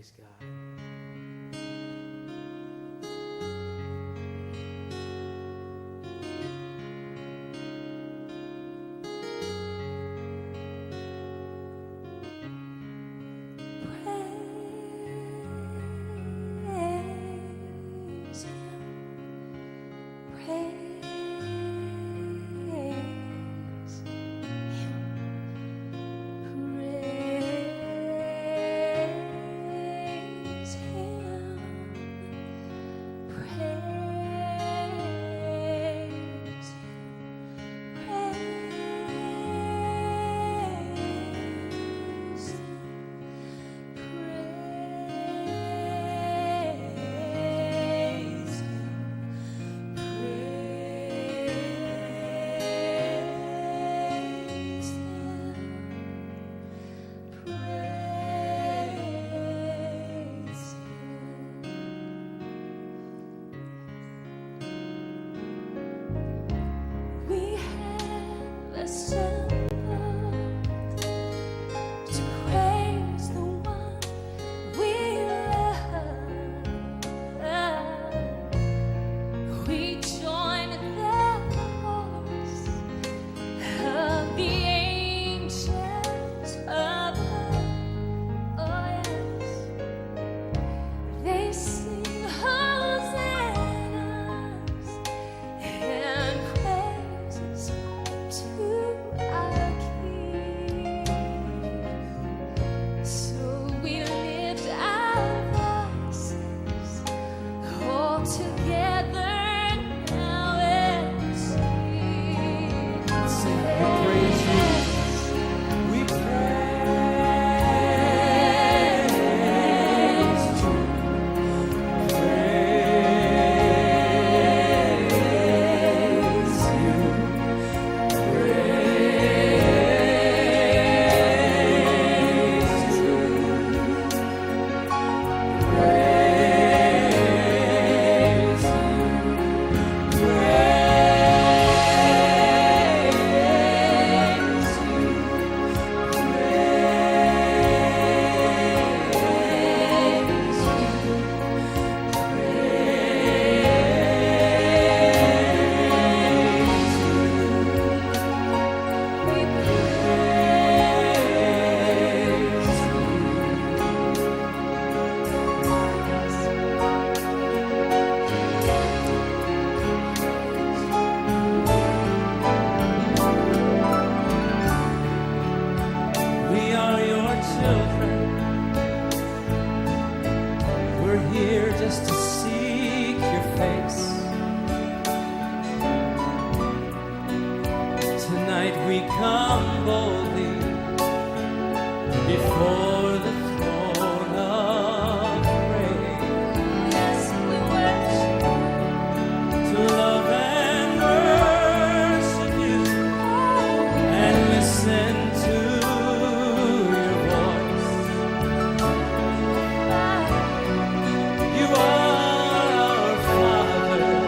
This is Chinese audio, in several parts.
Praise God. You are our Father.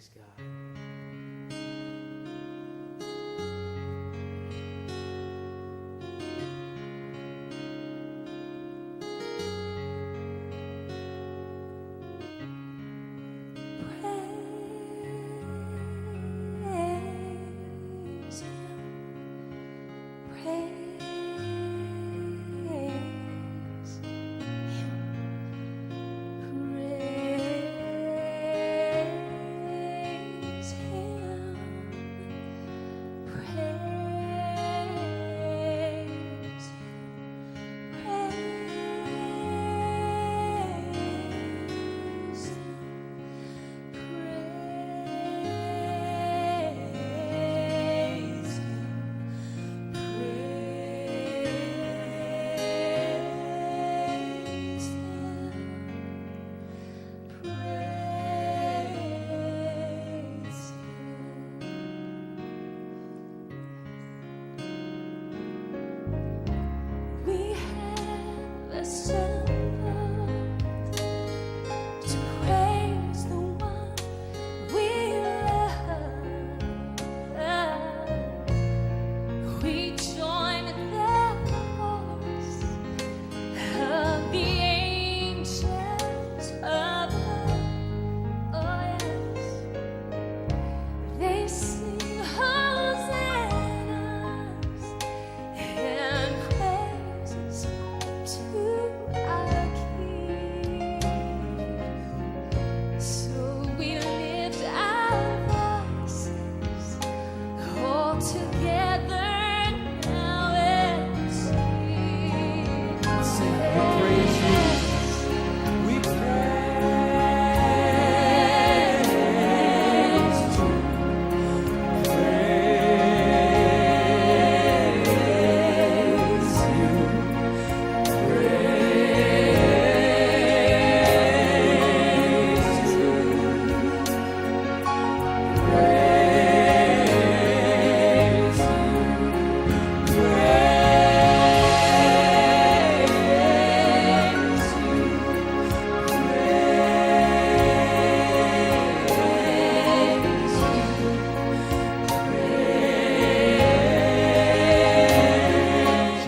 Praise God. Praise Him, praise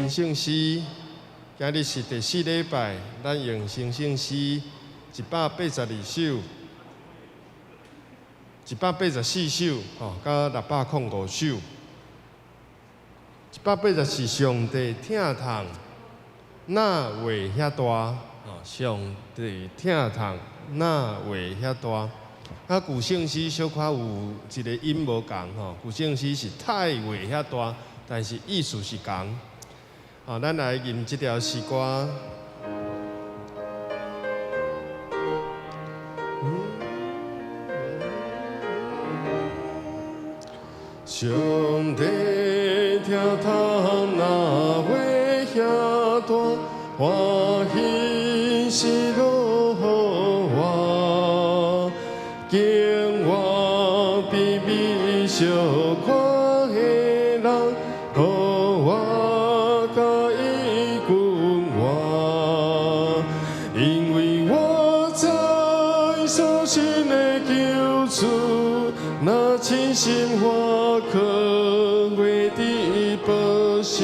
圣诗，今日是第4礼拜，咱用圣诗182首，184首，甲605首。184上帝疼痛，哪会遐大？上帝疼痛，哪会遐大？啊，旧圣诗小可有一个音无共旧圣诗是太会遐大，但是意思是共。咱来吟这条诗歌。上帝疼痛哪会遐大？欢喜是落予我，敬我比美小看的人，予我甲伊君我，因为我知所信的救主，那真心话可为你保守，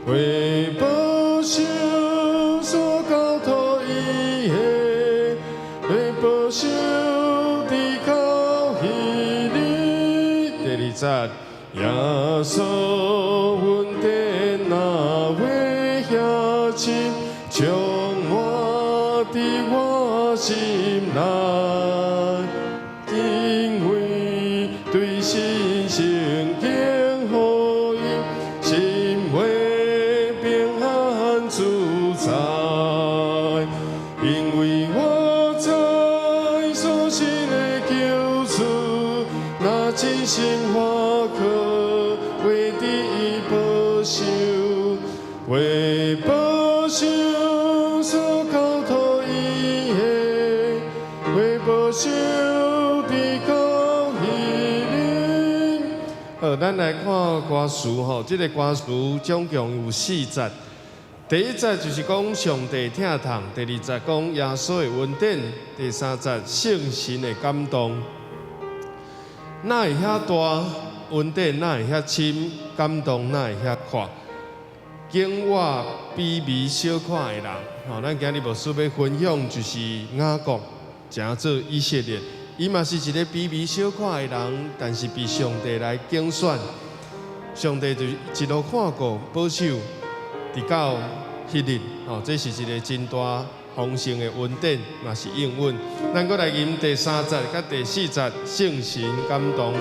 为保守所交托伊的，为保守你到彼哩。第2节，耶稣恩典哪会遐深，将我伫我心内，因为对信圣经予伊心为平安自在，因为我知所信的救主，那真心话可为你保守，为保守所交托伊的，为保守你到彼哩。好，咱来看歌词吼，这个歌词总共有4节。第1节就是讲上帝疼痛，第2节讲耶稣的恩典，第3节圣神的感动，哪会遐大稳定，哪会遐深感动，哪会遐阔？景我比微小看的人，咱今日牧师要分享就是雅各诚做以色列，伊嘛是一个比微小看的人，但是被上帝来拣选，上帝就一路看顾保守，直到迄日，这是一个真大丰盛的恩典，嘛是应允。咱搁来吟第3节甲第4节，圣神感动。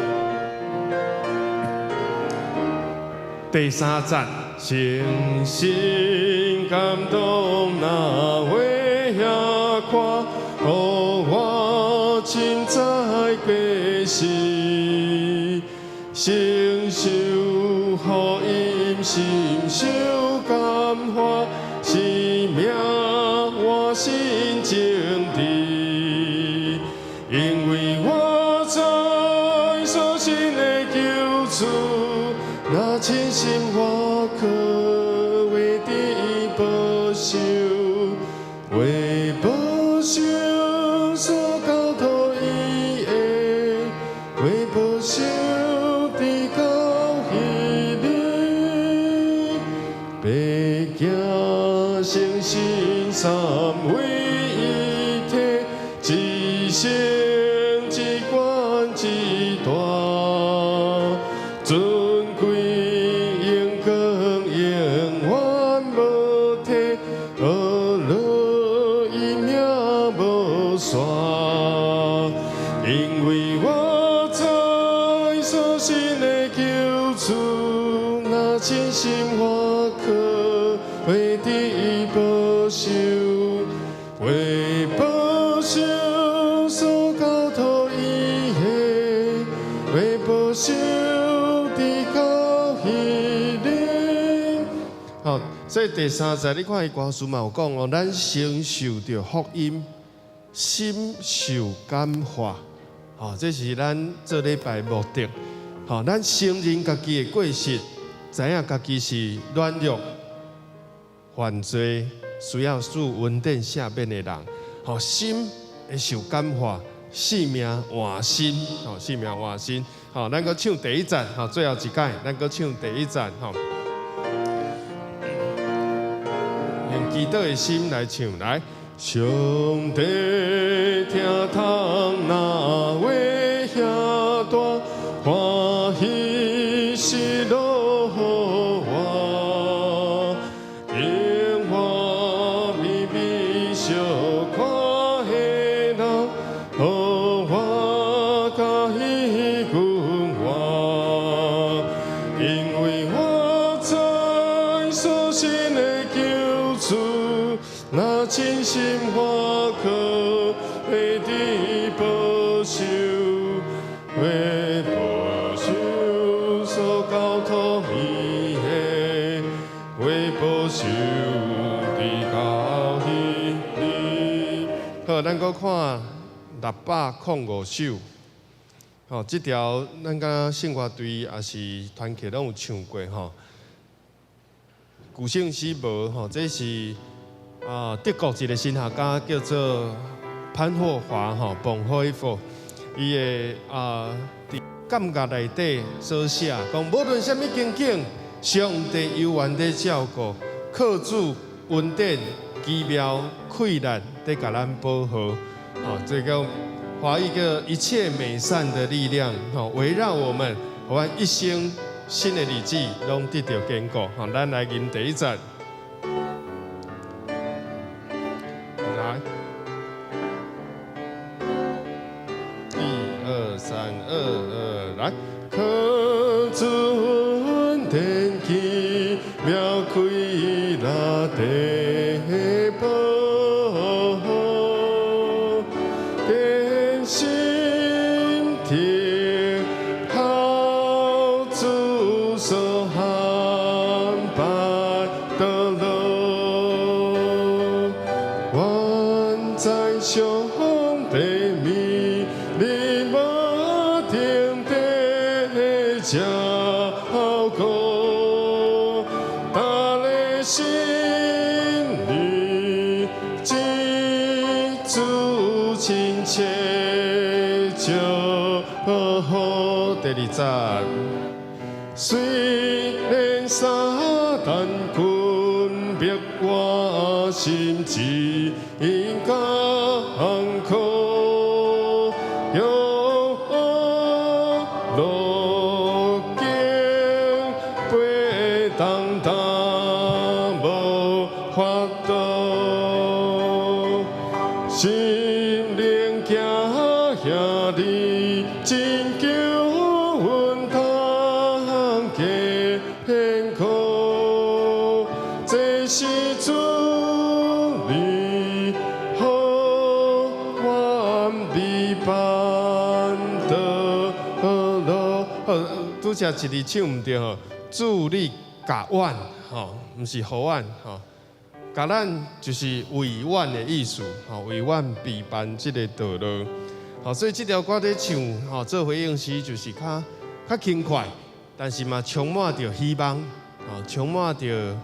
第3节，圣神感动那位遐看，予我凊彩过世，承受福音心受感化，生命我心情地，因为我在所信的救主。那真心我可为你保守，为保守所交托伊的，为保守的到迄日，白行诚心三位一体，一生一关一大。因为我在所信的救主，那真心我可为你保守，为保守所交托伊的，为保守的到迄日。好，所以第3节你看伊歌词嘛有讲哦，咱承受着福音，心受感化。这是咱做礼拜目的。咱承认家己的过失，知影家己是软弱、犯罪，需要主恩典赦免的人。心会受感化，性命换新。性命换新。咱搁唱第1节。最后一届，咱搁唱第1节。用祈祷的心来唱，来。上帝听通那位遐大欢喜是落我，因我微微小看的人，予我甲伊君我，因为我在所信的救主。那真心我可为你保守，为保守所交托伊的，为保守的到迄日。好，咱搁看605首。这条咱甲圣乐队也是团契拢有唱过古圣诗无这是。德国一个神学家叫做潘霍华彭霍夫，伊的伫感觉内底所写，讲无论什么境境，上帝永远在照顾，靠主恩典奇妙溃难在甲咱保护。这个华语叫一切美善的力量，围绕我们，我们一生新的日子拢得到坚固。咱来吟第1节。来，靠主恩典奇妙开那地保，天心贴好主所安排的路，万在上帝面里无停地照顾，他的心里记住亲切就好。十。虽然撒旦困逼我心志艰苦，路径背当当无法度，心灵行兄弟真求阮通艰苦，这是主你好我你办得路。拄则一字唱毋对吼，主你甲阮吼，毋是互阮吼。甲咱就是为阮的意思，吼，为阮备办即个道路，吼，所以即条歌咧唱，吼，做回应时就是较轻快，但是嘛充满着希望，吼，充满着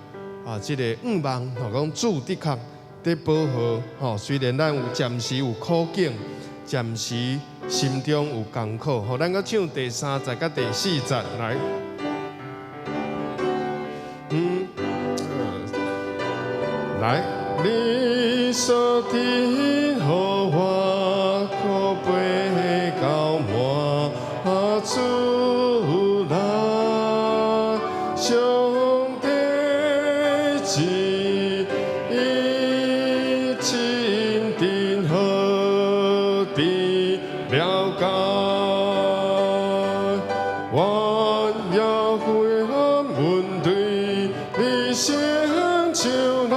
即个愿望，吼，讲主的确在保护，吼，虽然咱有暂时有苦境，暂时心中有艰苦，吼，咱搁唱第3节甲第4节来。来，你所的予我可背到满出来，上帝旨意真定好地了解，我要回问对你先求来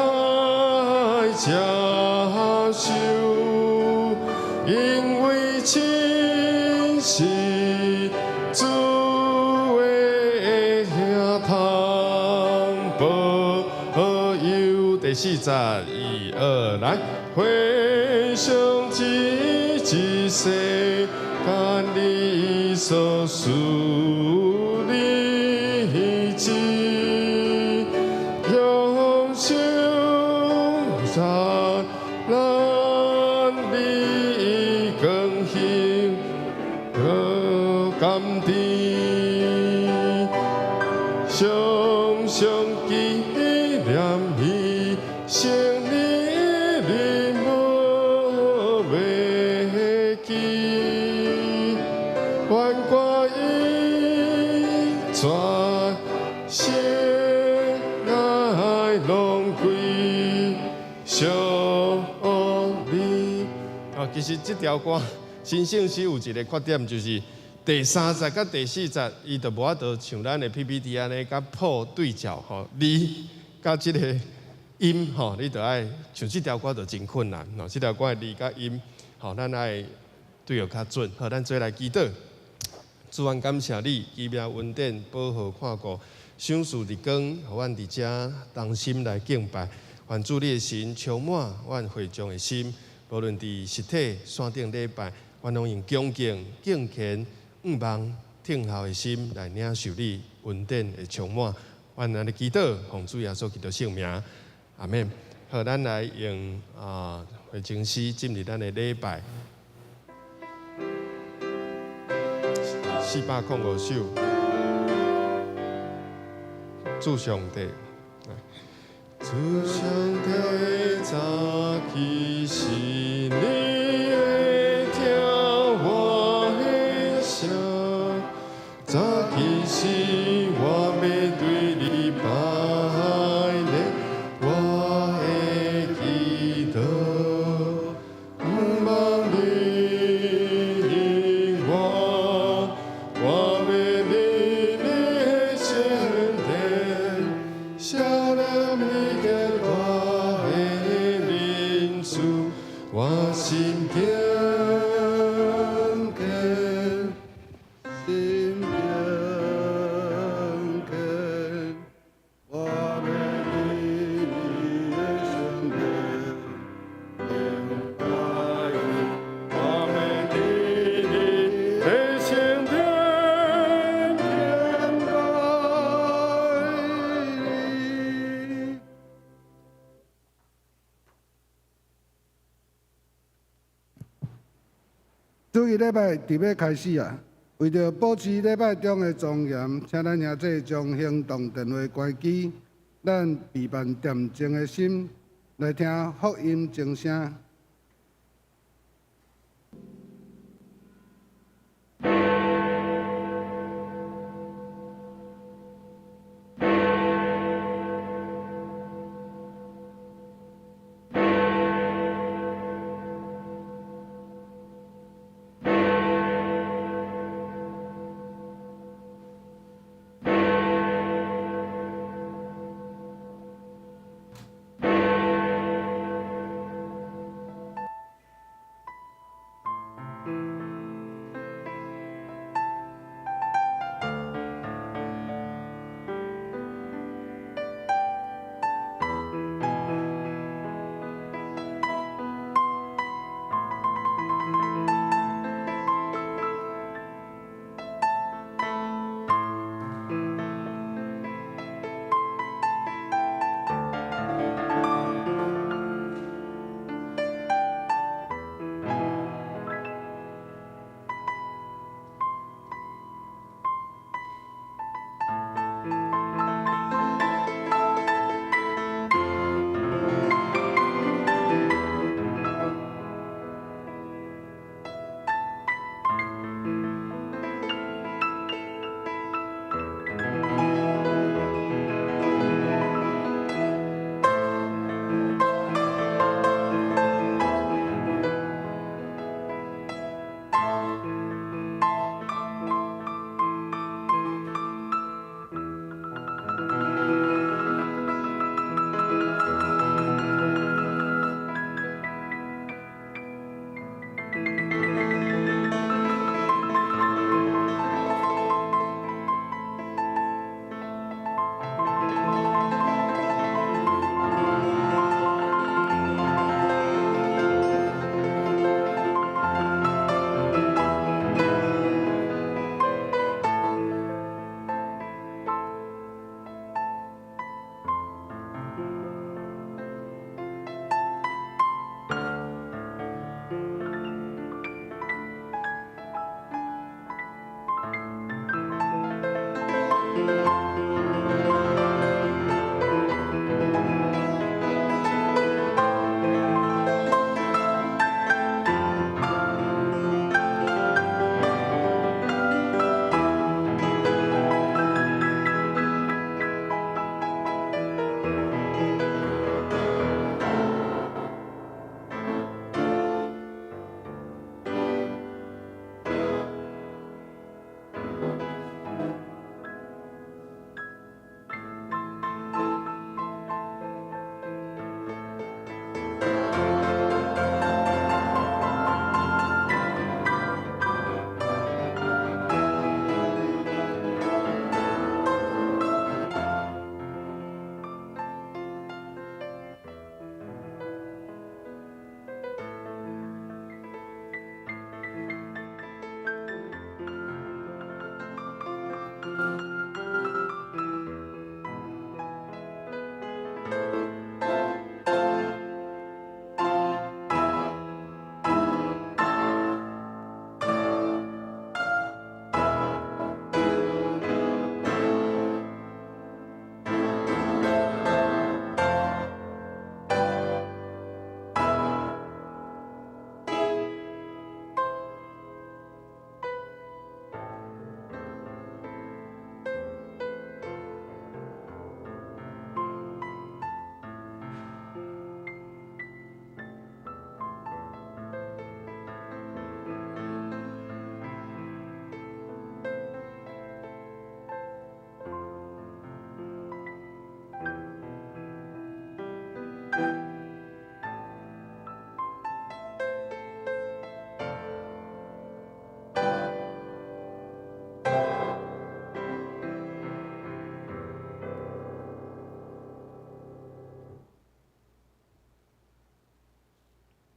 接受，因为亲是主的兄堂保佑。第4节，1、2，来，回想一世，干你所属的旨。用心在咱你更新和甘甜，常常纪念伊生命里无袂记，万挂伊全身。拢归小你。其实这条歌新圣诗有一个缺点，就是第3节甲第4节，伊就无法度像咱的 PPT 安尼，甲破对角吼，你甲这个音吼，你就爱像这条歌就真困难吼。这条歌的字甲音吼，咱爱对学较准。好，咱做来祈祷。主愿感谢你，奇妙恩典保护看顾。赏赐日光，互阮伫遮同心来敬拜，愿主你的神充满阮会众的心，无论伫实体、山顶礼拜，阮拢用恭敬、敬虔、仰望、听候的心来领受你恩典的充满。愿咱的祈祷，奉主耶稣基督圣名，阿免。好，咱来用会情诗进入咱的礼拜，405首。主上帝，主上帝，早起是你会听我的声，早起是我要对你拜礼，我的祈祷，不忘你领我，我要你的圣殿。写了你的大的民族，我心坚坚，心坚坚，我要你的圣殿，敬拜我要你的圣殿，敬拜。主日礼拜伫要开始啊！为着保持礼拜中的庄严，请咱兄弟将行动电话关机，咱备办恬静的心来听福音钟声。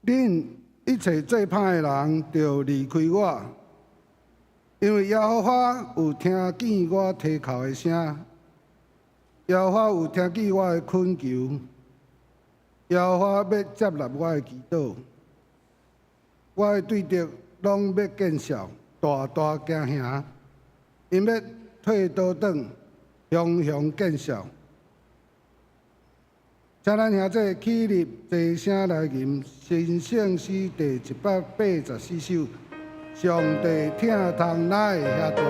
恁一切做歹的人，就离开我，因为耶和华有听见我啼哭的声，耶和华有听见我的恳求，耶和华要接纳我的祈祷，我的对敌拢要见效，大大行兄，因要退倒转，雄雄见笑。请咱兄弟起立，齐声来吟《新圣诗》第184首。上帝听通咱的遐大。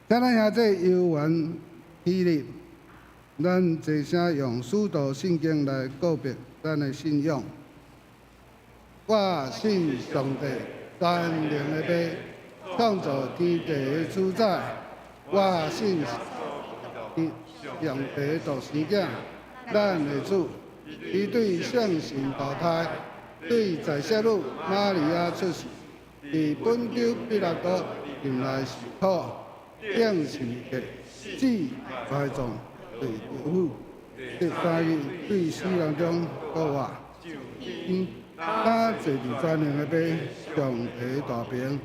请咱兄弟游玩起立，咱齐声用使徒圣经来告别咱的信仰。我信上帝，全能的父，创造天地的主宰。我信上帝独生子，咱的主，伊对圣神投胎，对在世女玛利亚出世，伫本州彼拉多任来受苦。应是的，死埋葬，被丢弃，第三日对死人中复活。他坐伫全能的父上帝大屏，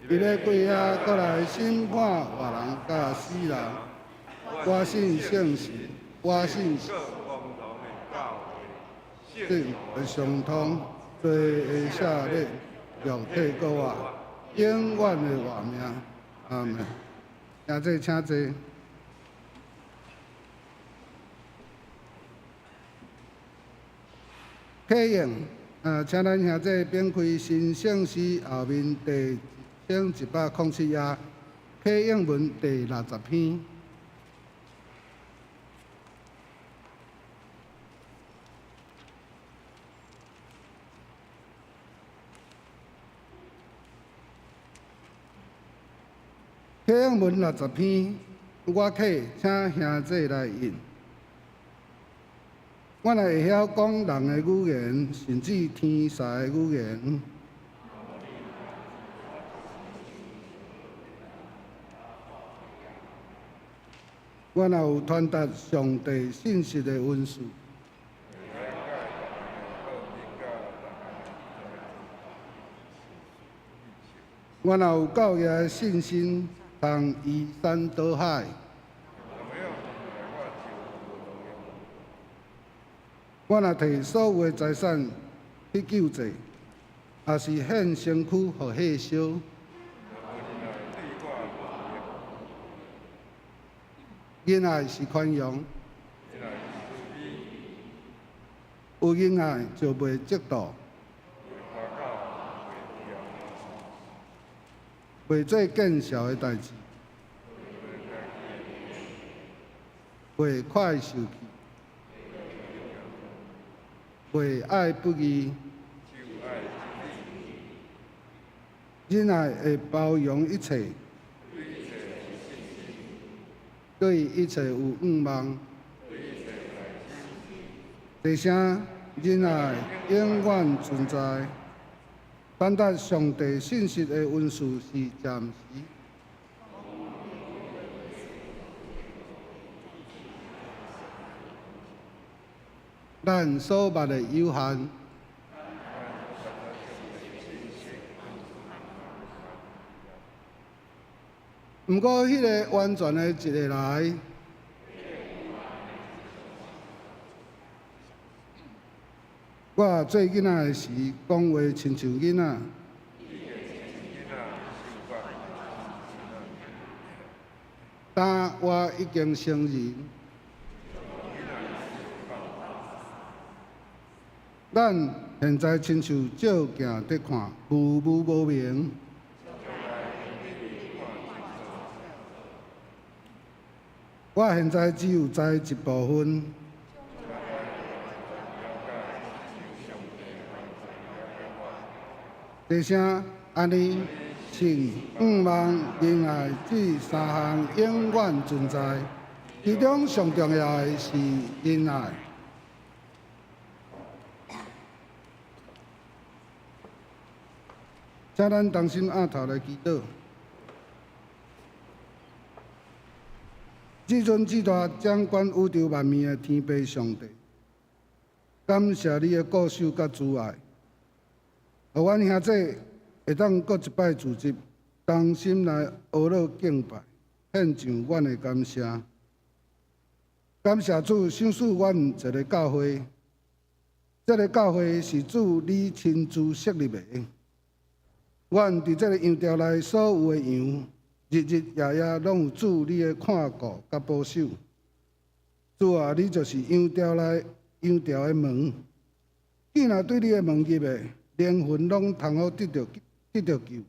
伊咧跪下，过来审判活人甲死人。我信圣神，我信圣的相通，罪的赦免，肉体复活，永远的活命。阿门。请坐，请坐。启用，请咱兄弟编开新圣诗后面第1107页，启用文第60篇。启用文60篇，我启，请兄弟来引。我若会晓讲人的语言，甚至天使的语言，我若有传达上帝信息的文书，我若有教育的信心，通移山倒海，我若摕所有的财产去救济，也是献身躯互火烧。仁爱是宽容，有仁爱就袂嫉妒，袂做见笑的代志，袂快受气，袂爱不义，仁爱会包容一切。对一切有愿望，提升仁爱永远存在。传达上帝信息的文书是暂时，咱所捌的有限。毋过，迄个完全的一个来，我做囡仔的时，讲话亲像囡仔。但我已经成人，咱现在亲像照镜在看，模糊无明。我现在只有知一部分，提升安尼信、愿望、仁爱这三项永远存在，其中上重要的是仁爱。请咱同心额头来祈祷。至尊至大、掌管宇宙万物的天父上帝，感谢你的固守甲慈爱，互阮兄弟会当搁一摆聚集，同心来学乐敬拜，献上阮的感谢。感谢主赏赐阮一个教会，这个教会是主你亲自设立的。阮伫这个羊条内所有的羊。日日夜夜拢有主你的看顾甲保守，主啊，你就是羊条内羊条的门，既然对你的门入的灵魂拢通好得到救，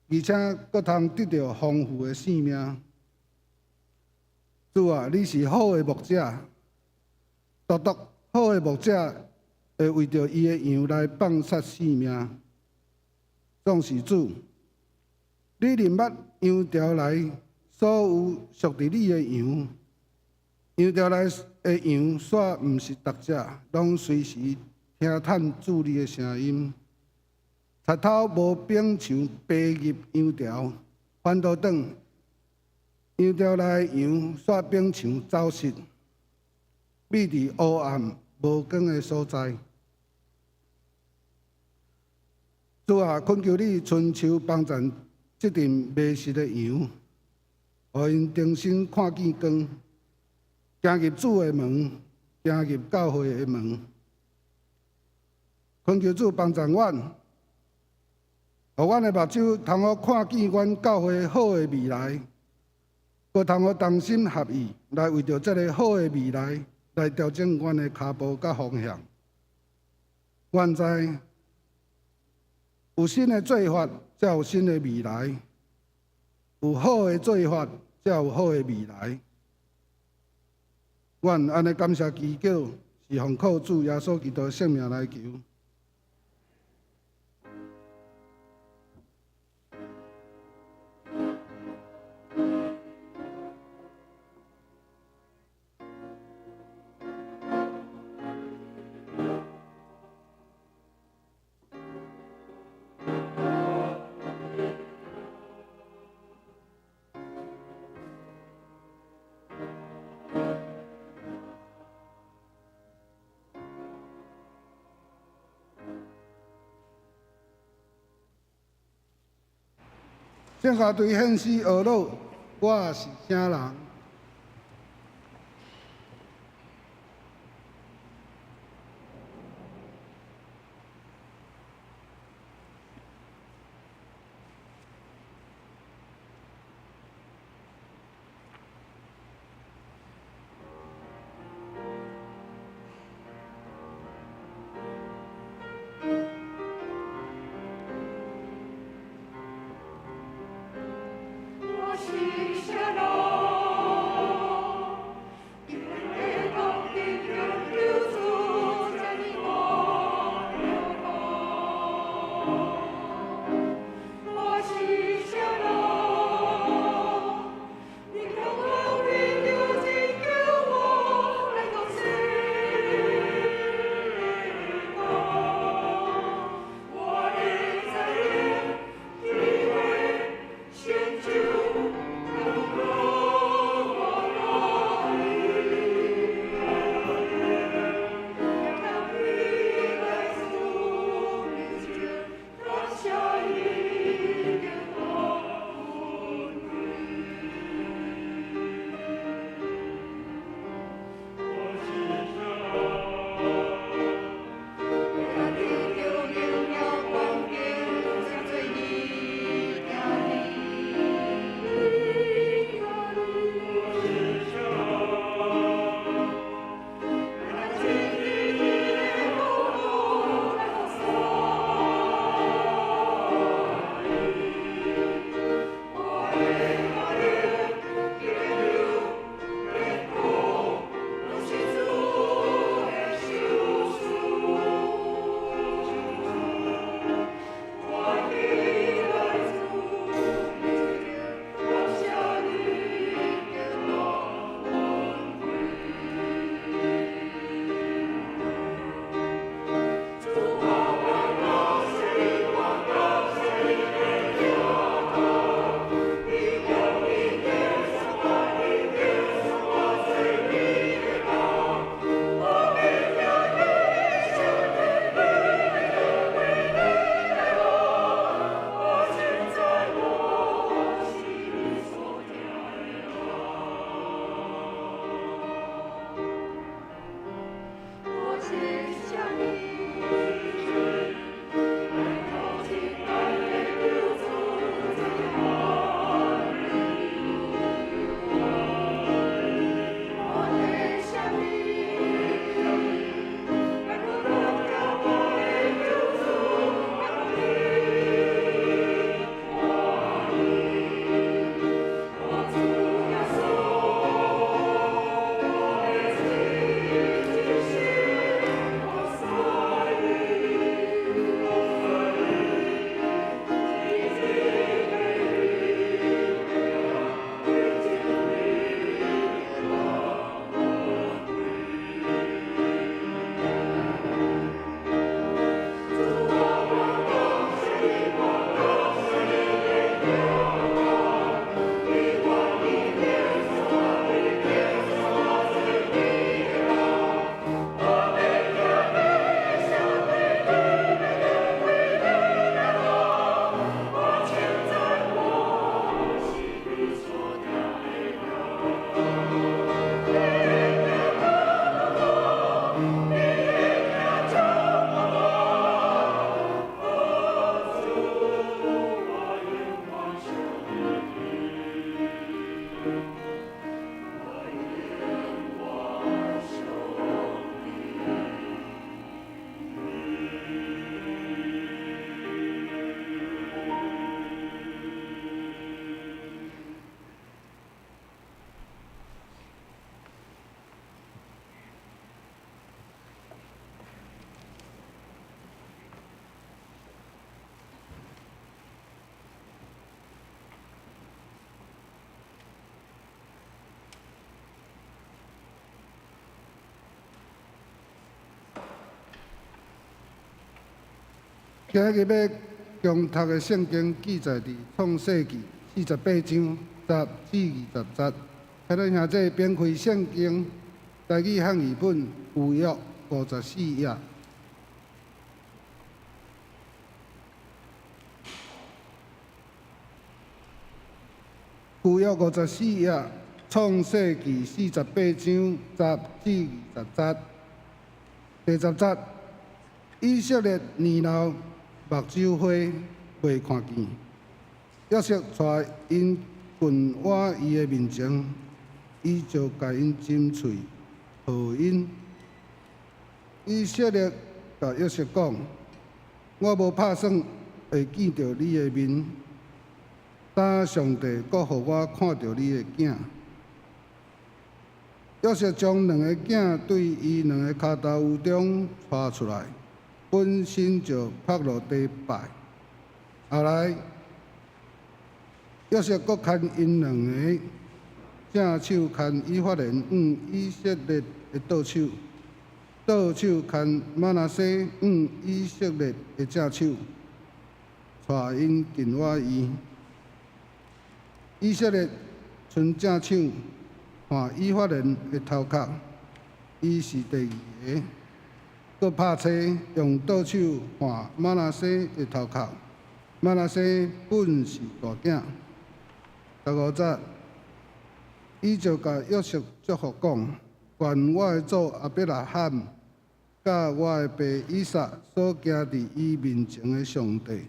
而且搁通得到丰富的性命。主啊，你是好的牧者，独好的牧者会为着伊的羊来放杀性命。总是主。你认捌羊条内所有属于你的羊，羊条内的羊煞毋是逐只，拢随时听探主你的声音。贼头无柄树爬入羊条，反倒转羊条内羊煞柄树走失，秘伫黑暗无光的所在。主啊，恳求你春秋帮助这阵迷失的羊，互因重新看见光，行入主的门，行入教会的门。恳求主帮助阮，互阮的目睭通好看见阮教会好的未来，搁通好同心合意来为着这个好的未来来调整阮的脚步甲方向。阮知有新的做法，才有新的未来；有好的做法，才有好的未来。阮安尼感谢祈求，是奉靠主耶稣基督的圣名来求。正下对现实学老，我是啥人？我是啥人？因为当地人留住这里我流浪。我是啥人？你让我为了拯救我来到世上，我的责任体会献出。今日要共读的圣经记载伫创世纪48章10至20节。迄个兄弟编开圣经台语汉语本有约54页。旧约54页，创世纪48章10至20节。第10节，以色列年老目睭花，袂看见。约瑟带因棍挽伊的面前，伊就甲因斟喙抱因。以色列甲约瑟讲：“我无打算会见到你的面，但上帝阁互我看到你的囝。”约瑟将两个囝对伊两个骹头有中带出来，本身就趴落地拜。后来，约瑟阁牵因两个，正手牵以法莲以色列的倒手，倒手牵玛拿西以色列的正手，带因近我伊。以色列伸正手看以法莲的头壳，伊是第二个；搁拍车用倒手看玛拿西的头壳，玛拿西本是大囝。15节，伊就甲约瑟祝福讲：愿我的祖阿伯拉罕，甲我的爸以撒所行伫伊面前的上帝，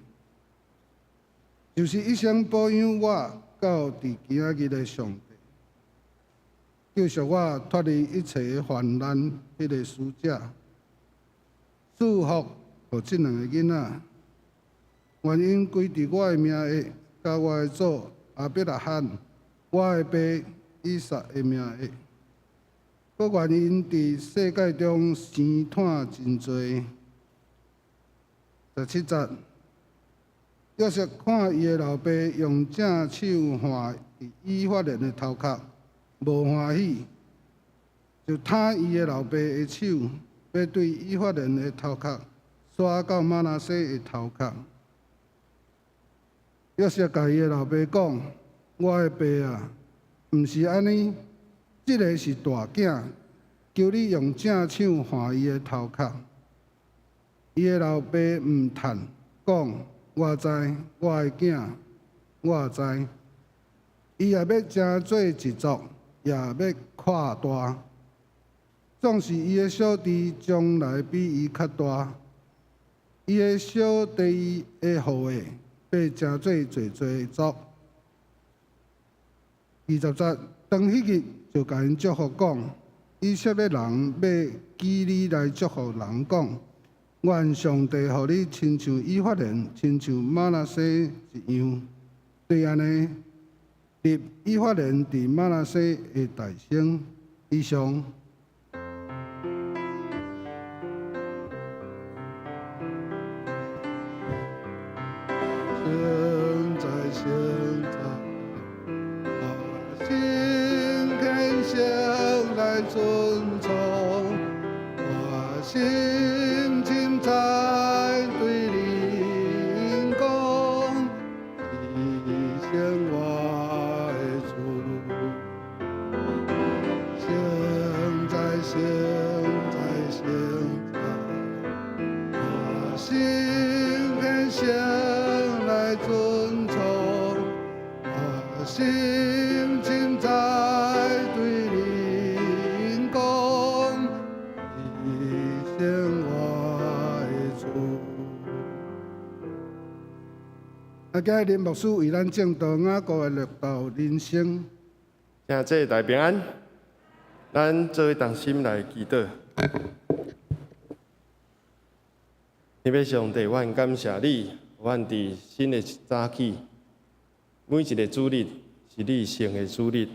就是一生保养我到伫今仔日的上帝，救赎我脱离一切的患难，迄个使者，祝福互即两个囡仔，愿因归伫我的名下，甲我的祖阿伯拉罕，我的爸以撒的名下，搁愿因伫世界中生产真多。17节，约瑟看伊的老爸用正手划以法莲的头壳，无欢喜，就摊伊的老爸的手，要对以法莲的头壳刷到玛拿西的头壳。约瑟甲伊的老爸讲：“我的爸啊，毋是安尼，即个是大囝，求你用正手划伊的头壳。”伊的老爸毋叹，讲：“我知，我的囝，我知。伊也要真做一族，也要扩大。总是伊的小弟将来比伊较大，伊的小弟的后裔。”要真做侪族。20节，当迄日就甲因祝福讲：以色列人要记你来祝福人讲，愿上帝互你亲像以法莲、亲像玛拿西一样，对安尼立以法莲伫玛拿西的大省。以上。现在，我心恳想来遵从，我心情在对你讲，提醒我的主。现在，我心恳想来遵从。心情在对你讲，提醒我的主。今日林牧师为咱正道雅各的六道人生，请这大平安，咱做一同心来祈祷。天父上帝，我感谢你，我伫新的一早起，每一个主日。是你圣的主日，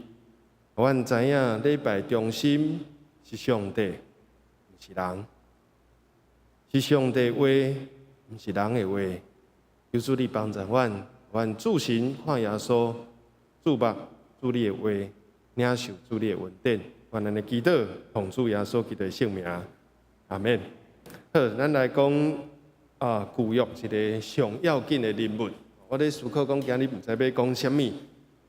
阮知影礼拜中心是上帝，毋是人；是上帝的话，毋是人的话。求主你帮助阮自信看耶稣，注目主你的话，领受主你的恩典。愿咱的祈祷奉主耶稣基督的圣名，阿免。好，咱来讲旧约一个上要紧的人物。我咧思考讲，今日毋知要讲啥物。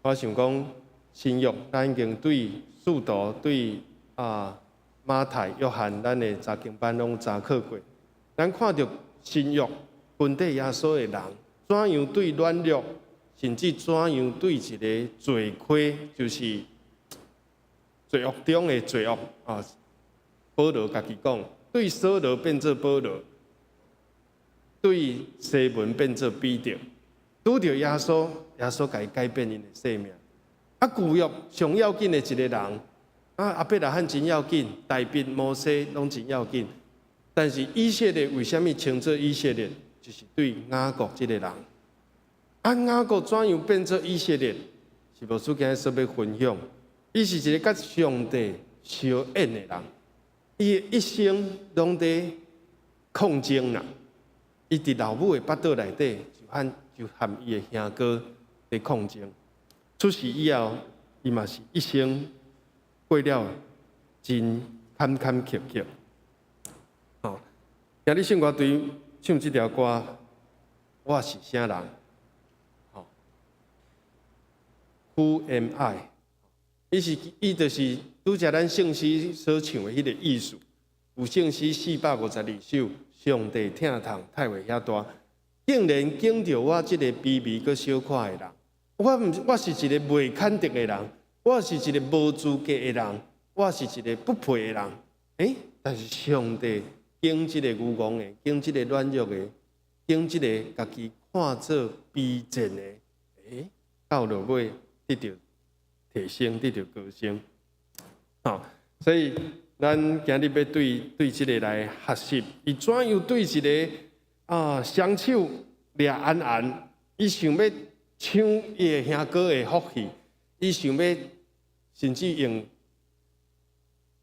我想讲，新约咱已经对使徒、对马太、约翰，咱的查经班拢查考过。咱看到新约本地耶稣的人，怎样对软弱甚至怎样对一个罪魁，就是罪恶中的罪恶啊，保罗家己讲，对扫罗变做保罗，对西门变做彼得，拄着耶稣，耶稣甲伊改变因的生命。啊，旧约上要紧的一个人，阿伯拉罕真要紧，大卫、摩西拢真要紧。但是以色列为什么称作以色列？就是对雅各这个人。雅各怎样变做以色列？是无主今日所要分享。伊是一个甲上帝相爱的人，伊的一生拢在抗争啦。伊伫老母的腹肚内底，就含伊的兄哥在抗争。出世以后，伊嘛是一生过了真坎坎坷坷。哦，今日圣歌队唱这条歌，我是啥人？哦 ，Who am I？ 伊就是拄则咱圣诗所唱的迄个意思。有圣诗452首，上帝疼痛太为遐大，竟然拣着我这个卑微佮小可的人。我是一个未肯定的人，我是一个无资格的人，我是一个不配的人。但是上帝拣这个愚戆的，拣这个软弱的，拣这个家己看作卑贱的，到落尾得到提升，得到高升。所以咱今日要对这个来学习，伊怎样对一个双手抓安安，伊想要抢伊的兄哥的福气，伊想要甚至用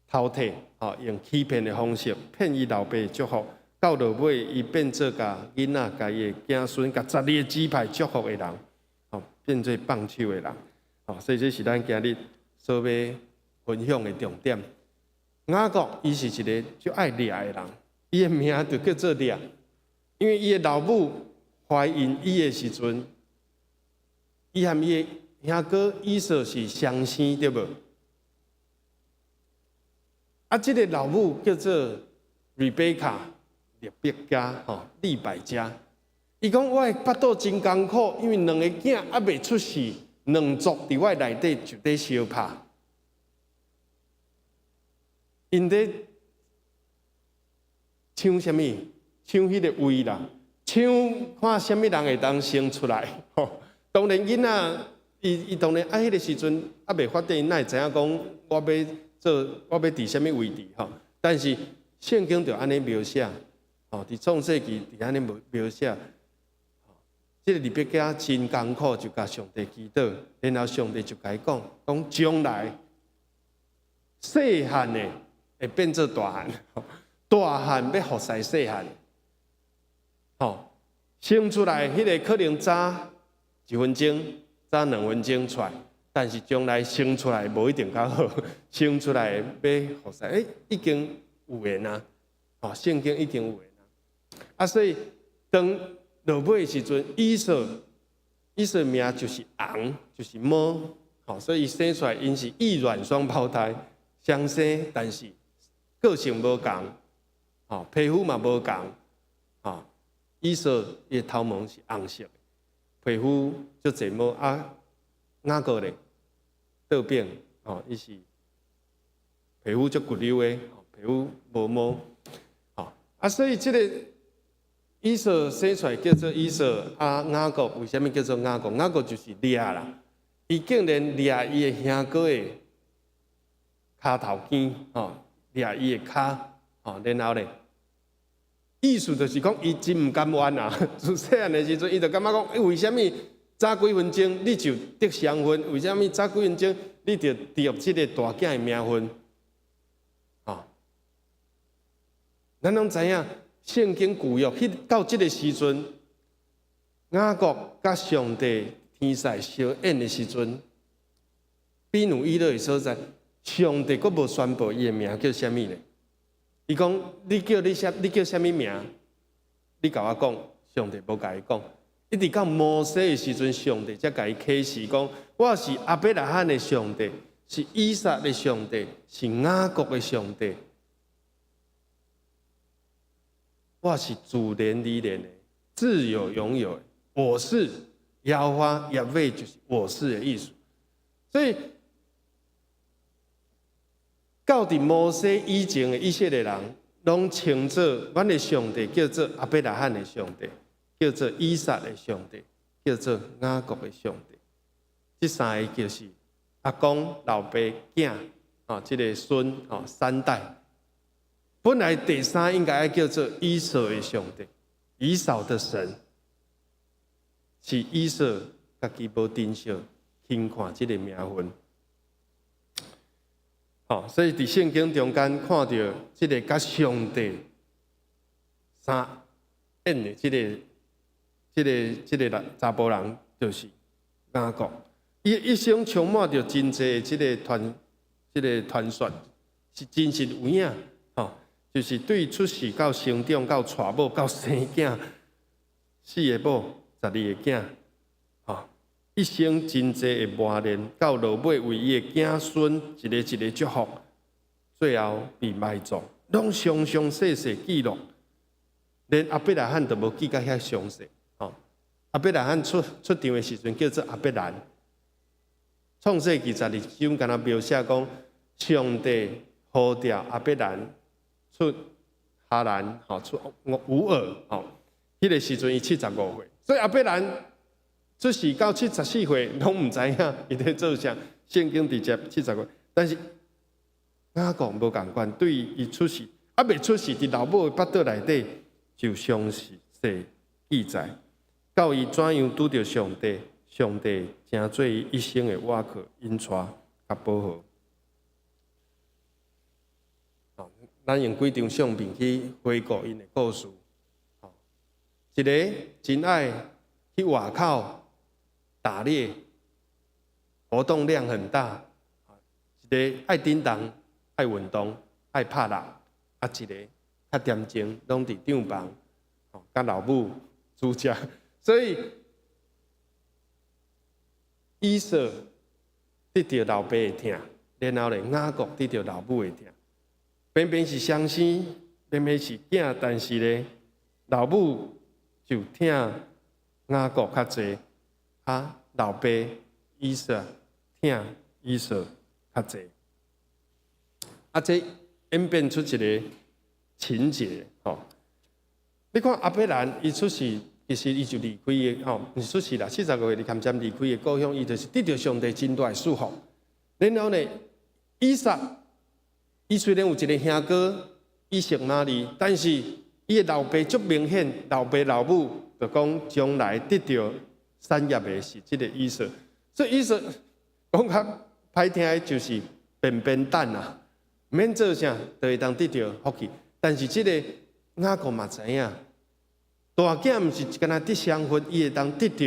偷摕，用欺骗的方式骗伊老爸的祝福，到落尾伊变做甲囡仔、甲伊的子孙、甲12个支派祝福的人，变做放手的人。所以这是咱今日所要分享的重点。雅各伊是一个就爱掠的人，伊的名就叫做掠，因为伊的老母怀孕伊的时阵，伊和伊的兄哥以扫是相生，对无？这个老母叫做利百加，利百加。伊讲我的腹肚真艰苦，因为两个囝还未出世，两族伫我内底就在相拍。因在抢什么？抢迄个位啦，抢看什么人会当生出来。当然囡仔，伊当然迄个时阵还未发展，哪会知影讲我要伫什么位置？但是圣经就安尼描写，伫创世纪伫安尼描写，这个利百加真艰苦，就甲上帝祈祷，然后上帝就甲伊讲将来细汉的会变做大汉，大汉要服侍细汉，生出来迄个可能早1分钟，早2分钟出来，但是将来生出来无一定较好，生出来要服侍，已经有缘啊，圣经已经有缘啊，所以当落尾的时阵，以扫名就是昂，就是猫，所以生出来因是异卵双胞胎相生，但是个性无同，皮肤嘛无同，以扫伊头毛是红色的，皮肤足侪毛雅各咧倒边，伊是皮肤足骨溜的，皮肤无毛，所以这个以扫生出来叫做以扫，雅各为什么叫做雅各？雅各就是掠啦，伊竟然掠伊的兄哥的骹头肩，掠伊的骹，然后咧，意思就是讲伊真唔甘愿啊！自细汉的时阵，伊就感觉讲，为什么早几分钟你就得双份？为什么早几分钟你就得这个大囝的名分？咱拢知影，圣经旧约到这个时阵，雅各甲上帝天使相演的时阵，比努伊勒的所在，上帝阁无宣布伊的名叫啥物呢？伊讲你叫啥物名？你甲我讲，上帝无甲伊讲。一直到摩西的时阵，上帝才甲伊启示讲，我是亚伯拉罕的上帝，是以撒的上帝，是雅各的上帝。我是自怜离怜的，自有永有的。我是耶和华耶位就是我是的意思。所以到伫摩西以前的以色列人，拢称作阮的上帝叫做亚伯拉罕的上帝，叫做以撒的上帝，叫做雅各的上帝。这三个就是阿公、老爸、囝这个孙三代。本来第三应该叫做以扫的上帝，以扫的神，是以扫家己无珍惜轻看这个名分。所以伫圣经中间看到这个甲上帝三演的这个查甫人，就是雅各。伊一生充满着真济这个传说，是真实有影。就是对出世到成长到娶某到生囝，4个某12个囝，一生真济的磨练，到落尾为伊的子孙一个一个祝福，最后被埋葬，拢详详细细记录，连亚伯拉罕都无记到遐详细。亚伯拉罕出场的时阵叫做亚伯兰，创世纪12章敢若描写讲，上帝呼召亚伯兰出哈兰，出乌尔，迄个时阵伊75岁，所以亚伯兰出世到74岁，拢唔知影伊在做啥。圣经直接70岁，但是雅各无共款，对伊出世还未出世，伫老母的腹肚内底就详细记载，到伊怎样拄着上帝，上帝成做伊一生的倚靠、引带甲保护。咱用几张相片去回顾因的故事。一个真爱去外口打猎，活动量很大；一个爱叮当、爱运动、爱拍篮；一个较恬静，拢伫帐篷，甲老母煮食。所以以扫得到老爸的疼，然后咧雅各得到老母的疼。偏偏是双生，偏偏是囝，但是咧，老母就疼雅各较济，老爸以扫疼以扫较济。这演变出一个情节，你看亚伯兰伊出世，其实伊就离开的，伊出世啦，40个月你看渐离开的故乡，伊就是得到上帝真大的祝福。然后呢，以撒。伊虽然有一个兄哥以实玛利，但是伊的老爸足明显，老爸老母就讲将来得到产业的是这个以扫，所以以扫讲较歹听的就是便便蛋啊，免做啥就会当得到福气。但是这个雅各嘛知影，大囝毋是干那得双份，伊会当得到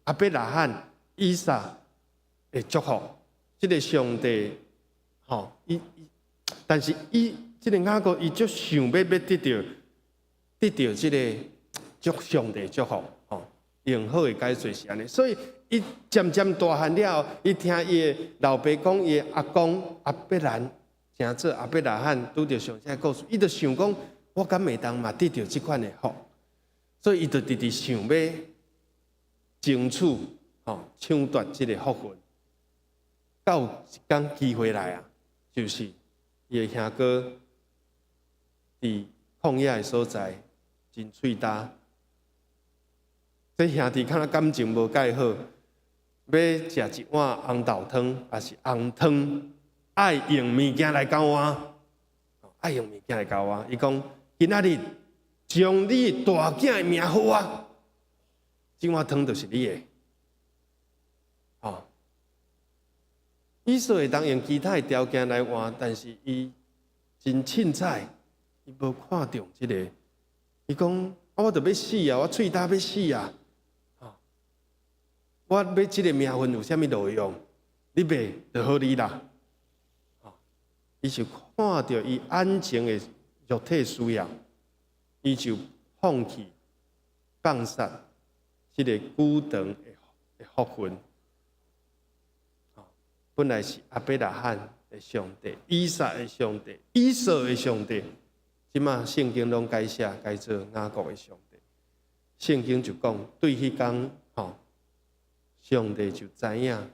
亚伯拉罕、以撒的祝福。这个上帝，但是这个雅各伊就想要得到这个上帝祝福，用好的解说是安尼。所以伊渐渐大汉了后，伊听伊的老爸讲，伊的阿公亚伯兰成做亚伯拉罕拄着上帝的故事，伊就想讲，我敢袂当嘛得到这款的福，所以伊就直直想要争取，抢夺这个福分。到一天机会来啊，就是伊的兄哥伫旷野的所在真喙焦，这兄弟看他感情无介好，要食一碗红豆汤，还是红汤，爱用物件来交换，爱用物件来交换。伊讲今仔日将你大囝的名号啊，这碗汤就是你的。以扫会当用其他的条件来换，但是伊真凊彩，伊无看中这个。伊讲我着要死啊，我喙焦要死啊！我要这个名分有啥物路用？你袂就好你啦。伊就看到伊安静的肉体需要，伊就放弃放杀这个久长的福分。本来是亚伯拉罕的上帝、以撒的上帝、以扫的上帝，即马圣经拢改写改做雅各的上帝。圣经就讲，对迄天上帝就知影，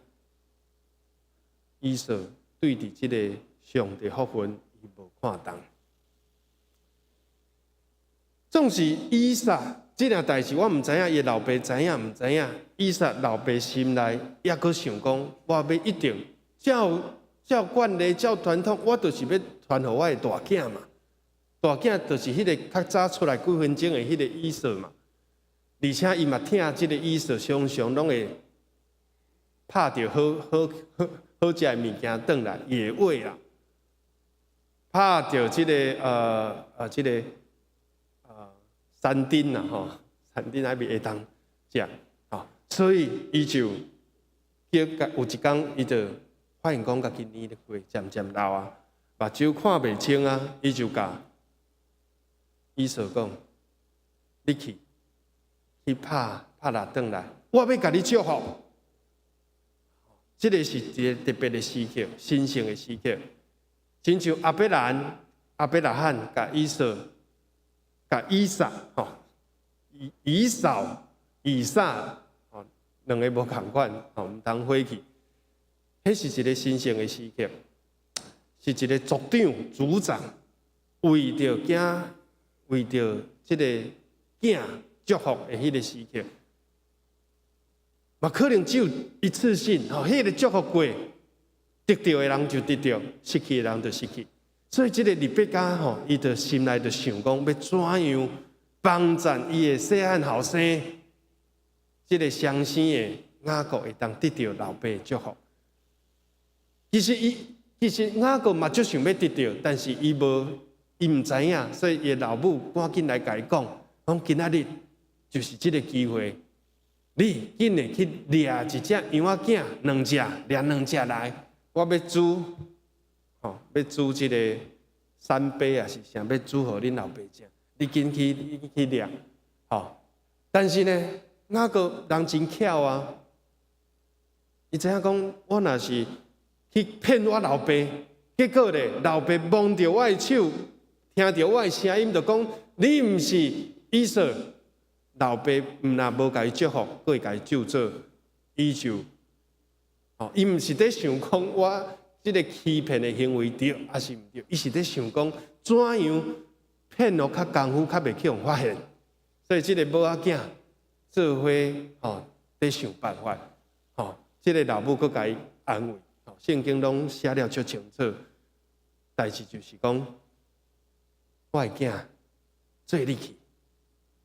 以扫对伫即个上帝福分，伊无看重。总是以撒即件代志，我毋知影，伊老爸知影毋知影？以撒老爸心内也阁想讲，我要一定照惯例、照传统，我就是要传互我的大囝嘛。大囝就是迄个较早出来几分钟的迄个以扫嘛。而且伊嘛听即个以扫常常拢会拍着好食的物件转来野味啦，拍着即个山丁啦吼，山丁那边会当食吼，所以伊就有一工伊就发现讲，家己年咧过渐渐老啊，目睭看袂清啊，伊就甲以扫讲：你去拍落转来，我要甲你祝福。这个是一个特别的时刻，神圣的时刻，亲像亚伯拉罕甲以撒吼，以撒吼，两个无同款吼，毋通火气。迄是一个神圣的时刻，是一个族长为着即个囝祝福的迄个时刻。嘛，可能只有一次性，迄个祝福过，得到的人就得到，失去的人就失去。所以，这个利百加吼，伊就心内就想讲，要怎样帮赞伊的细汉后生，这个双生的雅各会当得到老爸的祝福。其实雅各嘛，就想要得到，但是伊毋知影，所以伊的老母赶紧来甲伊讲今仔日就是这个机会。你紧的去掠一只羊仔囝，两只，掠两只来，我要煮，要煮这个三杯啊是啥？要煮互恁老爸食。你紧去掠，但是呢，雅各人真巧啊，伊知影讲，我若是去骗我老爸，结果咧，老爸摸着我的手，听着我的声音，就讲你毋是以扫。老爸若无甲伊祝福，佫会甲伊咒诅，伊就，伊毋是在想讲我即个欺骗的行为对还是毋对，伊是在想讲怎样骗落较功夫，较袂去互发现。所以即个母仔囝做伙在想办法，即个老母佫甲伊安慰，圣经拢写了足清楚，代志就是讲，我的囝做你去。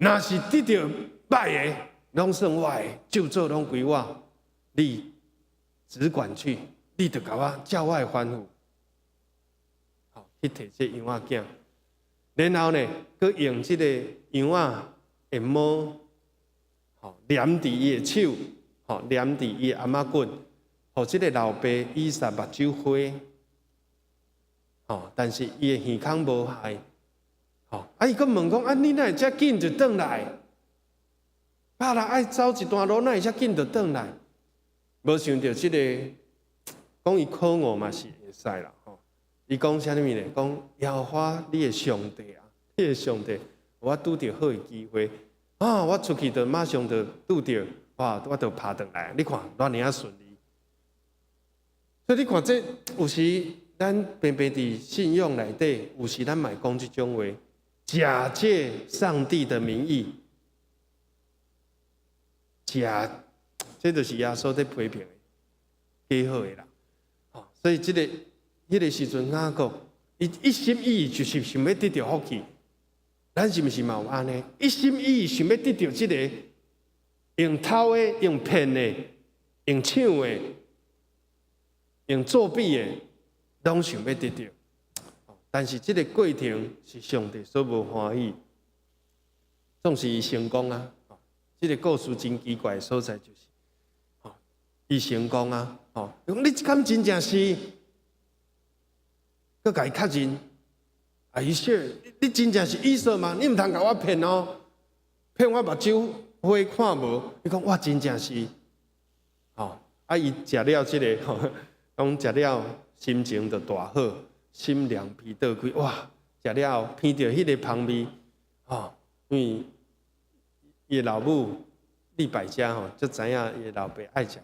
若是得到歹的，拢算我的，咒诅拢归我，你只管去，你就甲我照我的吩咐，去摕这羊仔囝，然后呢，佮用这个羊仔的毛，黏伫伊的手，黏伫伊的阿妈棍，互这个老爸以撒目睭花，但是伊的耳孔无害。伊佫问讲：你哪会遮紧就转来？拍啦，爱走一段路，哪会遮紧就转来？无想到这个，讲伊可恶嘛是会使啦，伊讲啥物呢？讲耶和华你的上帝啊，你的上帝，我拄着好的机会我出去就马上就拄着，我就爬转来。你看，偌尔啊顺利。所以你看这有时咱平平伫信仰内底，有时咱嘛讲即种话。假借上帝的名义，这就是耶稣在批评的，几好的啦。所以迄个时阵，雅各伊一心一意就是想要得到福气。咱是毋是嘛有安尼？一心一意想要得到这个用偷的、用骗的、用抢的、用作弊的，拢想要得到。但是这个过程是上帝所无欢喜，总是伊成功啊！这个故事真奇怪的所在就是，伊成功啊！你敢真正是，佮甲伊确认，伊说你真正是以扫吗？你毋通甲我骗哦，骗我目睭花看无？你讲我真正是，伊食了这个，讲食了心情就大好。心凉皮倒开，哇！食了后，闻到迄个香味，因为伊的老母李百家吼，就知影伊老爸爱食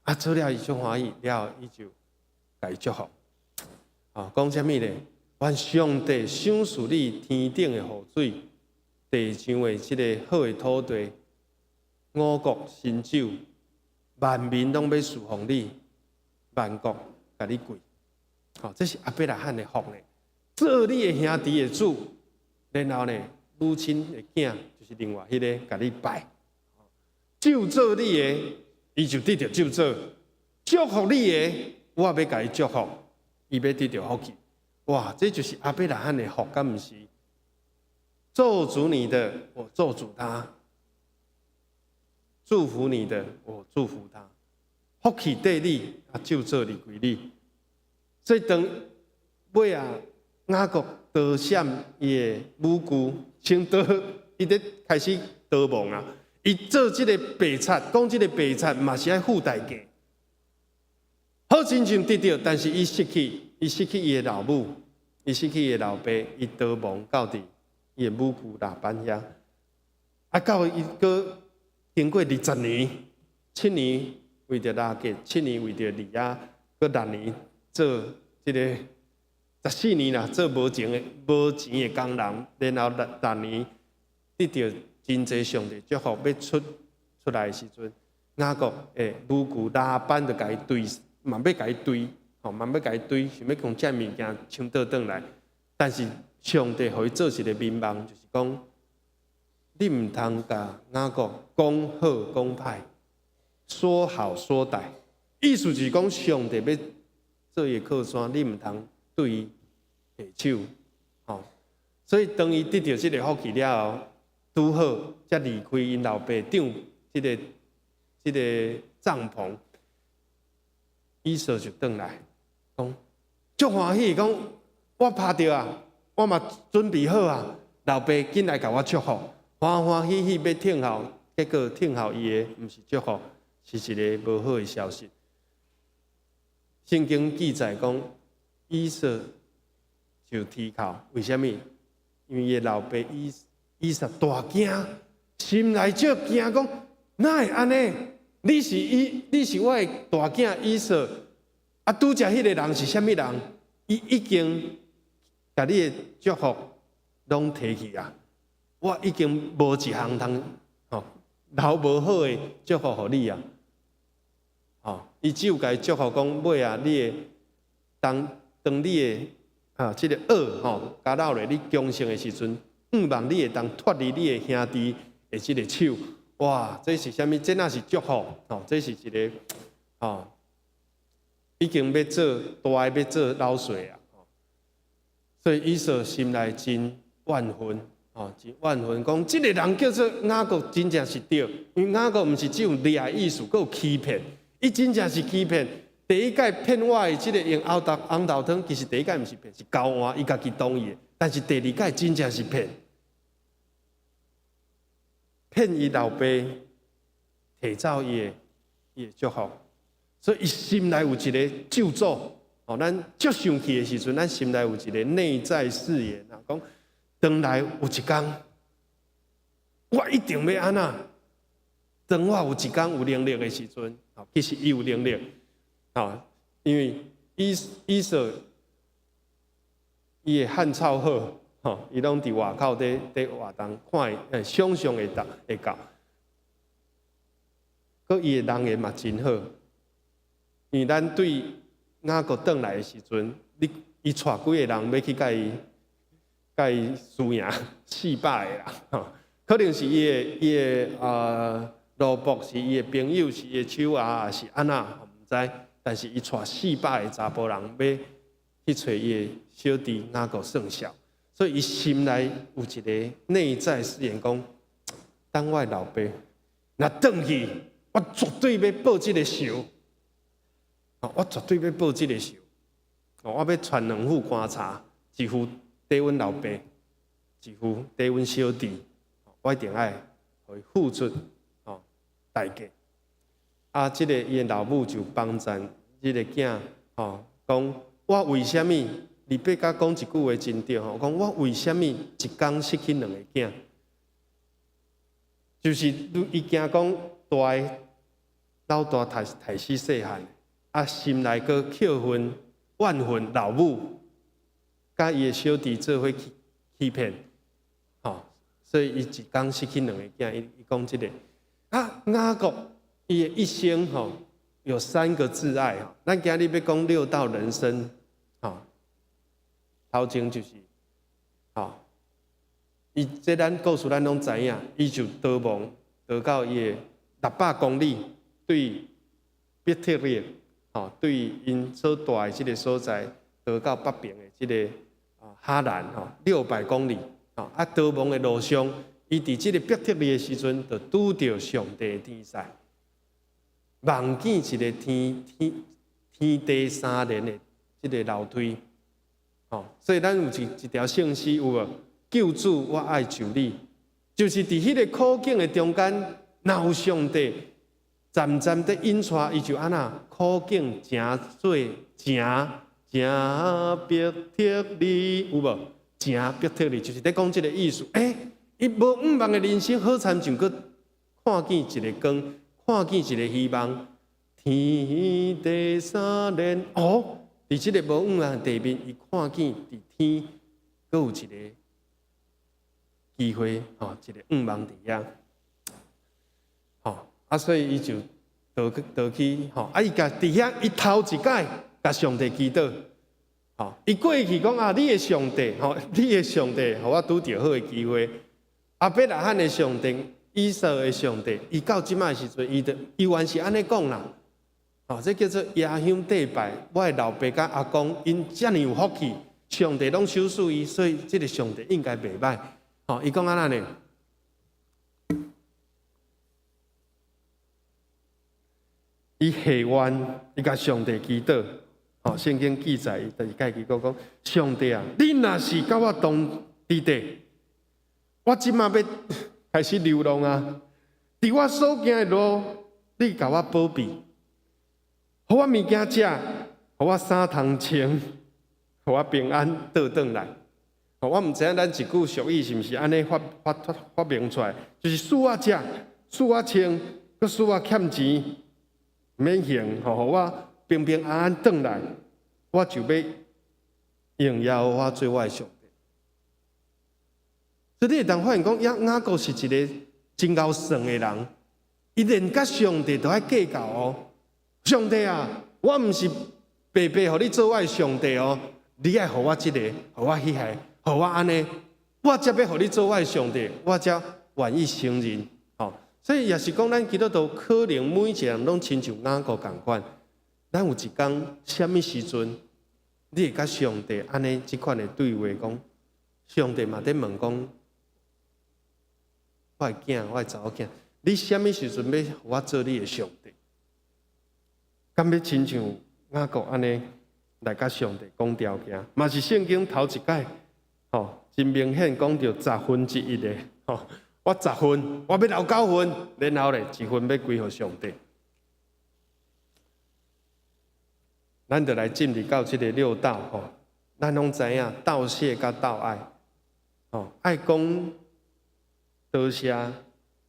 啊，做了伊足欢喜，了后伊就甲伊祝福。讲啥物咧？愿上帝赏赐你天顶的雨水，地上的即个好的土地，五谷新酒，万民拢要侍奉你，万国甲你跪。这是阿伯拉罕的福呢。做你的兄弟的主，然后呢，母亲的囝就是另外迄个甲你拜。就做你的，伊就得到就做；祝福你的，我要甲伊祝福，伊要得到福气。哇，这就是阿伯拉罕的福，敢毋是？咒诅你的，我咒诅他；祝福你的，我祝福他。福气对你，啊，就做你归你。所以当尾啊，雅各逃闪伊的母舅，先逃，伊咧开始逃亡啊。伊做即个白贼，讲即个白贼嘛是爱付代价。好亲像得到，但是伊失去伊的老母，伊失去伊的老爸，伊逃亡到伫伊的母舅拉班遐。啊，到伊个经过20年，7年为着拉结，7年为着利亚，搁6年做即个14年啦，做无钱的工人，然后6年得到真济上帝祝福要出来的时阵，雅各诶母舅拉班就甲伊追，嘛要甲伊追，嘛要甲伊追，想要讲遮物件抢倒转来。但是上帝互伊做一个民望，就是讲你毋通甲雅各讲好讲歹，说好说歹，意思就是讲上帝要做伊靠山，你毋通对伊下手。所以当伊得到即个福气了后，拄好才离开因老爸长即个帐篷，以扫就转来，讲足欢喜，讲我拍到啊，我嘛准备好啊，老爸紧来甲我祝福，欢欢喜喜要听候，结果听候伊的毋是祝福，是一个无好的消息。圣经记载讲，以扫就啼哭，为什么？因为伊的老爸以撒大惊，心内就惊，讲哪会安尼？你是我的大囝以扫，啊，拄则迄个人是啥物人？伊已经把你的祝福拢摕去啊！我已经无一项通留无好的祝福互你啊！伊只有甲伊祝福讲，尾啊，你的当你的即个恶加落来，你强盛的时阵。望你会当脱离你的兄弟的即个手，哇！这是啥物？这那是祝福，这是一个已经要做大要做老岁啊，所以以扫心内真万分，真万分。讲这个人叫做雅各，真正是对，因为雅各毋是只有掠的意思，佫有欺骗，伊真正是欺骗。第一届骗我的即个用红豆汤，其实第一届毋是骗，是交换，伊家己同意的。但是第二届真正是骗伊老爸，摕走伊的祝福，所以伊心内有一个咒诅。咱足生气的时阵，咱心内有一个内在誓言啊，讲将来有一天，我一定要安那。当我有一天有能力的时阵，其实伊有能力，因为以扫伊的汉草好，伊拢伫外口伫活动，看想象会到。佮伊的人缘嘛真好，因为咱对雅各转来的时阵，伊带几个人要去甲伊输赢400个啦，可能是伊的罗卜是伊的朋友，是伊的手也是安那，毋知。但是伊带400个查甫人要去找伊的小弟雅各算账。所以，伊心内有一个内在誓言，讲：当我老爸若转去，我绝对要报这个仇。我绝对要报这个仇。我要传2副棺材，一副给阮老爸，一副给阮小弟。我一定爱互伊付出代价。这个伊的老母就帮赞这个囝，讲我为什么？李伯甲讲一句话真对，讲我为什么一天失去2个囝？就是伊惊讲老大杀死细汉，啊，心内阁扣分怨恨老母，甲伊的小弟做伙欺骗，吼，所以伊一天失去2个囝。伊讲即个啊，雅各伊的一生吼有3个挚爱吼，咱今日要讲6道人生，吼，头前就是，吼，伊这咱故事咱拢知影，伊就逃亡逃到伊的600公里。对伯特利，吼，对因所住的即个所在，逃到北边的即个哈兰，吼，600公里，吼，啊，逃亡的路上，伊伫即个伯特利的时阵，就拄着上帝的天使，望见一个天地3连的即个楼梯，吼，所以咱有一条圣诗有无？救主，我爱就你，就是伫迄个苦境的中间，若有上帝。渐渐地引出，伊就安那苦境诚做诚伯特利，有无？诚伯特利，就是在讲这个意思。伊无五望的人生，好参像佫看见一个光，看见一个希望。天地3连，哦，伫即个无五望的地面，伊看见伫天佫有一个机会，吼，一个五望伫遐，吼。啊，所以伊就倒去，吼，啊，伊甲伫遐，伊头一摆甲上帝祈祷，吼，伊过去讲啊，你的上帝，吼，你的上帝，互我拄着好的机会。阿伯拉罕的上帝，以扫的上帝，伊到即摆时阵，伊原是安尼讲啦，吼，这叫做压乡祭拜。我的老爸甲阿公，因遮尔有福气，上帝拢收属伊，所以这个上帝应该袂歹，吼，伊讲安那呢？伊下愿，伊甲上帝祈祷，吼，圣经记载，伊就是家己讲，上帝啊，你若是甲我同伫地，我即马要开始流浪啊！伫我所行的路，你甲我保庇，互我物件食，互我衫通穿，互我平安倒转来。我毋知影咱一句俗语是毋是安尼发明出来，就是使我食，使我穿，佮使我欠钱。免行，互我平平安安转来，我就要用耶和华做我的上帝。所以你会当发现讲，雅各是一个真够算的人，伊连甲上帝都爱计较哦。上帝啊，我毋是白白互你做我的上帝哦，你爱互我即个，互我迄个，互我安尼，我才要互你做我的上帝，我才愿意承认。所以也是讲，咱基督徒可能每一个人拢亲像雅各共款，咱有一天，什么时阵，你会甲上帝安尼即款的对话讲，上帝嘛在问讲，我的囝，我的查某囝，你什么时阵要我做你的上帝？敢要亲像雅各安尼来甲上帝讲条件，嘛是圣经头一解，吼，真明显讲到1/10的，吼。我10分，我要留9分，然后咧1分要归互上帝。咱就来进入到这个6道吼，咱拢知影道谢甲道爱，吼，爱讲多谢，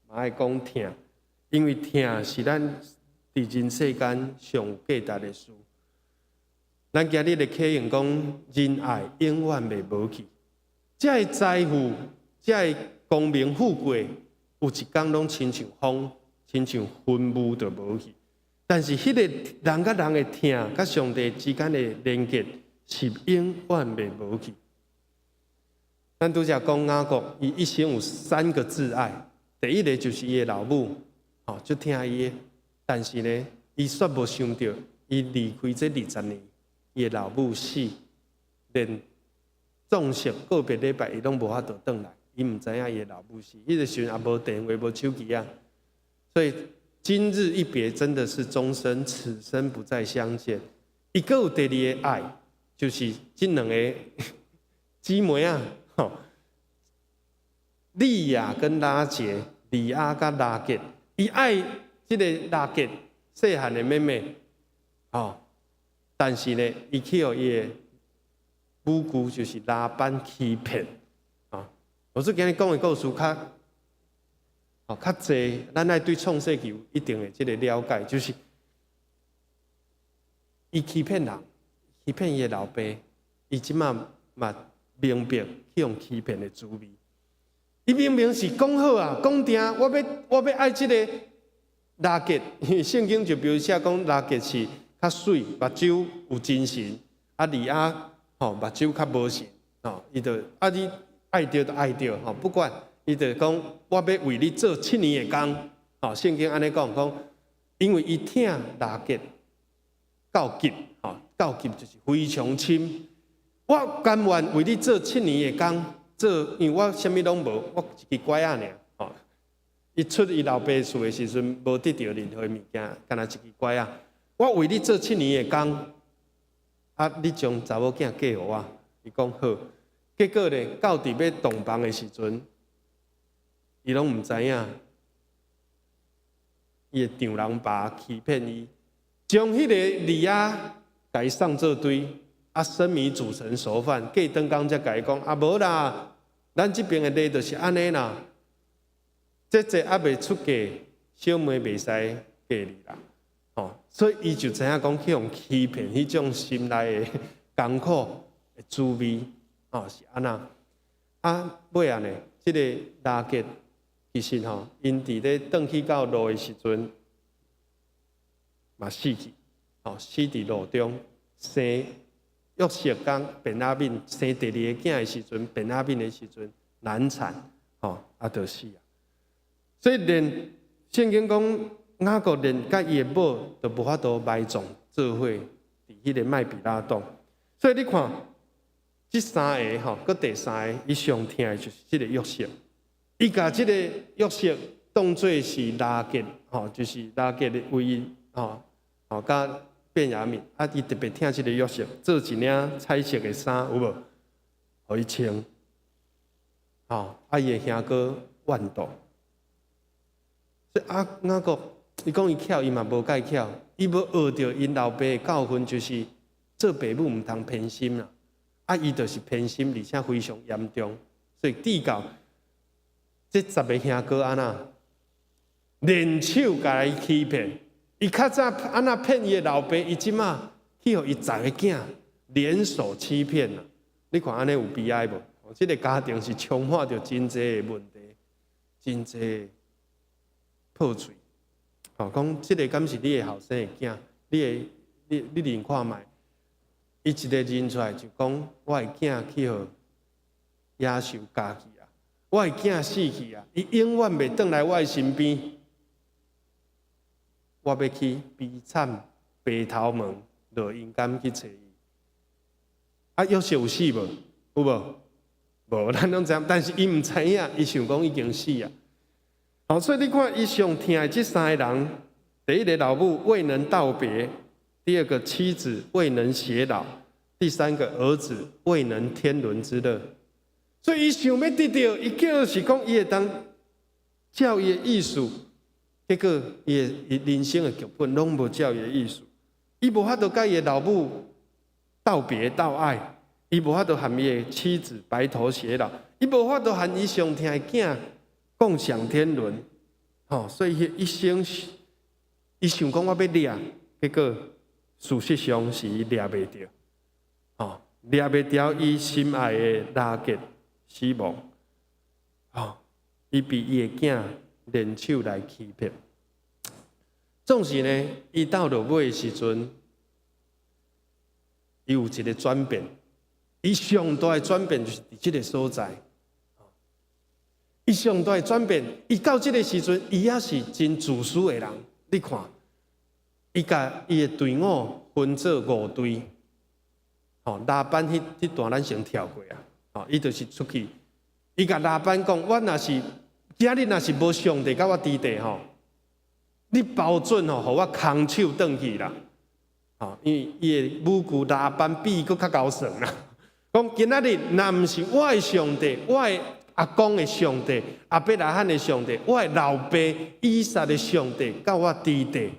嘛爱讲疼，因为疼是咱伫人世间上价值的事。咱今日的启用讲，仁爱永远袂无去，这个财富，这个功名富贵，有一天拢亲像风，亲像云雾就无去。但是迄个人甲人的疼，甲上帝之间的连结，是永远袂无去。咱拄则讲雅各，伊一生有3个挚爱，第一个就是伊的老母，吼，就疼伊的。但是呢，伊却无想到，伊离开这20年，伊的老母死，连葬式告别礼拜，伊拢无法度转来。伊毋知影伊的老母是，迄个时阵也无电话、无手机啊，所以今日一别，真的是终身，此生不再相见。伊个有第2个爱，就是这2个姊妹啊，吼，利亚跟拉结，利亚跟拉结，伊爱这个拉结细汉的妹妹，哦，但是呢，伊去互伊的母姑，就是拉班欺骗。我是今日讲的故事，较济，咱爱对创世纪有一定的这个了解，就是伊欺骗人，欺骗伊的老爸，伊即马嘛明白去用欺骗的滋味。伊明明是讲好啊，讲定我要爱这个拉结，圣经就描写讲拉结是较水，目睭有精神，啊利亚目睭较无神，伊就你爱着就爱着，不管。伊就讲，我要为你做7年的工，圣经安尼讲，因为伊疼拉结告急，告急就是非常深。我甘愿为你做7年的工，因为我啥物拢无，我一支拐仔尔，伊出伊老爸厝的时阵，无得到任何物件，干那一支拐仔。我为你做7年的工，你将查某囝嫁互我，伊讲好。结果咧，到伫要洞房的时阵。伊拢毋知影，伊的丈人爸欺骗伊，将迄个利亚甲伊送做堆，生米煮成熟饭。过顿工才甲伊讲，无啦，咱即边的例就是安尼啦。这还未出嫁，小妹袂使嫁你啦。所以伊就知影讲去用欺骗迄种心内的艰苦的滋味，是安那。尾啊呢，即个拉结。其实因伫咧转去到路的时阵，嘛死去，死伫路中。生约瑟讲便雅悯生第2个囝的时阵，便雅悯的时阵难产，就死啊。所以连圣经讲雅各连甲伊的某都无法度埋葬做伙伫迄个麦比拉洞。所以你看，这3个搁第3个，伊上疼的就是这个约瑟。伊甲即个约瑟当作是拉结，就是拉结的唯一，甲便雅悯，伊特别疼即个约瑟，做一领彩色的衫，有无？互伊穿，伊的兄哥怨妒，所以雅各，伊讲伊巧，伊嘛无介巧，伊要学着因老爸的教训，就是做爸母毋通偏心啦，伊就是偏心，而且非常严重，所以至到。这10个兄哥安那联手甲伊欺骗，伊较早安那骗伊的老爸，伊即马去互伊10个囝联手欺骗啦。你看安尼有悲哀无？这个家庭是充满着真侪的问题，真侪破碎。讲这个敢是你的后生的囝？你认看卖？伊一个认出来就讲，我的囝去互野兽咬去。我的囝死去啊！伊永远袂转来我的身边。我要去悲惨白头门落阴间去找伊。约瑟有死无？有无？无，咱拢知影，但是伊毋知影，伊想讲已经死啊。所以你看，伊上疼的这3个人，第一个老母未能道别，第2个妻子未能偕老，第3个儿子未能天伦之乐。所以伊想要得到，伊就是讲伊会当照伊的意思，结果伊的人生的剧本拢无照伊的意思。伊无法度甲伊的老母道别道爱，伊无法度和伊的妻子白头偕老，伊无法度和伊上疼的囝共享天伦。所以伊一生伊想讲我要掠，结果事实上是伊掠袂着，掠袂着伊心爱的拉结。死亡，伊被伊的囝联手来欺骗。总是呢，伊到落尾的时阵，伊有一个转变。伊上大的转变就是伫这个所在。伊上大的转变，伊到这个时阵，伊也是真自私的人。你看，伊甲伊的队伍分做5队。拉班迄段咱先跳过啊。伊就是出去，伊甲拉班讲：我若是今日若是无上帝甲我支持你保准互我空手转去啦。因为伊的母舅拉班比伊佫较高尚啦。讲今仔日若毋是我的上帝，我的阿公的上帝，阿伯拉罕的上帝，我的老爸以撒的上帝甲我支持，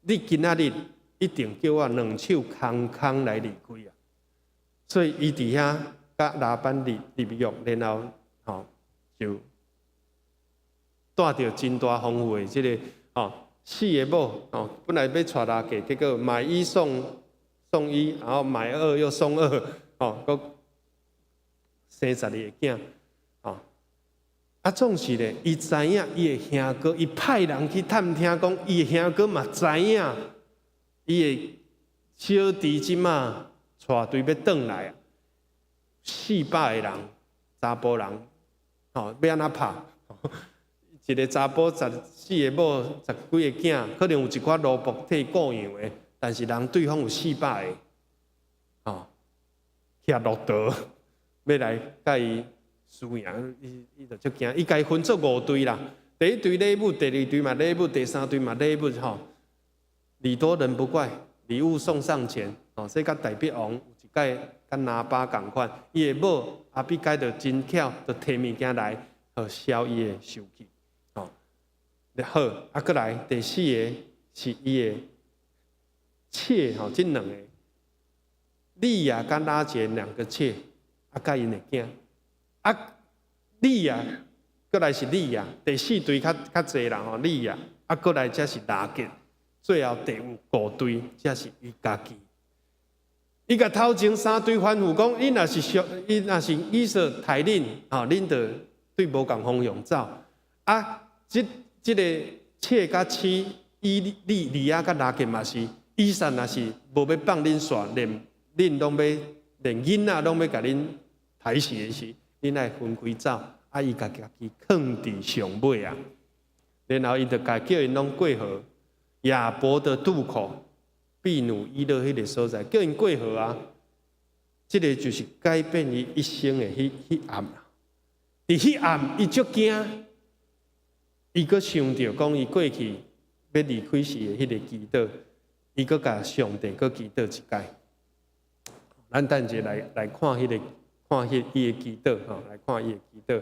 你今仔日一定叫我2手空空来离开啊！所以伊伫遐。甲拉班立约，然后就带着真大丰富的这个四个某本来要带大家，结果买一送一，然后买二又送二，佫生12个囝，总是咧，伊知影伊的兄哥，伊派人去探听讲，伊的兄哥嘛知影，伊的小弟即马带队要转来啊，400个人查甫人，要安怎拍？一个查甫14个某10几个囝，可能有一寡萝卜替顾样的，但是人对方有400个，徛骆驼要来甲伊输赢，伊就足惊，伊家分做5队啦。第一队礼物，第二队嘛礼物，第三队嘛礼物礼多人不怪，礼物送上前。这甲大鼻王有一届甲拿巴共款，伊的某阿比该就真巧，就摕物件来，消伊的受气。好，再来第4个是伊的妾，这2个，利亚甲拉结2个妾，甲因的囝。利亚，再来是利亚，第4队较侪人利亚，再来才是拉结，最后第5队才是伊家己。伊甲头前3队吩咐讲，伊若是以色抬恁，恁就对无共方向走。这个妾甲妻，利亚甲拉结嘛是，以撒若是无要放恁线，连恁拢要，连囡仔拢要甲恁抬死的时，恁爱分开走，伊家己囥伫上尾啊。然后伊就叫因拢过河，亚伯的渡口，毗努伊勒迄个所在，叫因过河啊。这个就是改变伊一生的迄暗。伫迄暗，伊足惊。伊阁想着讲，伊过去要离开时的迄个祈祷，伊阁甲上帝阁祈祷一届。咱等者来看伊的祈祷来看伊的祈祷。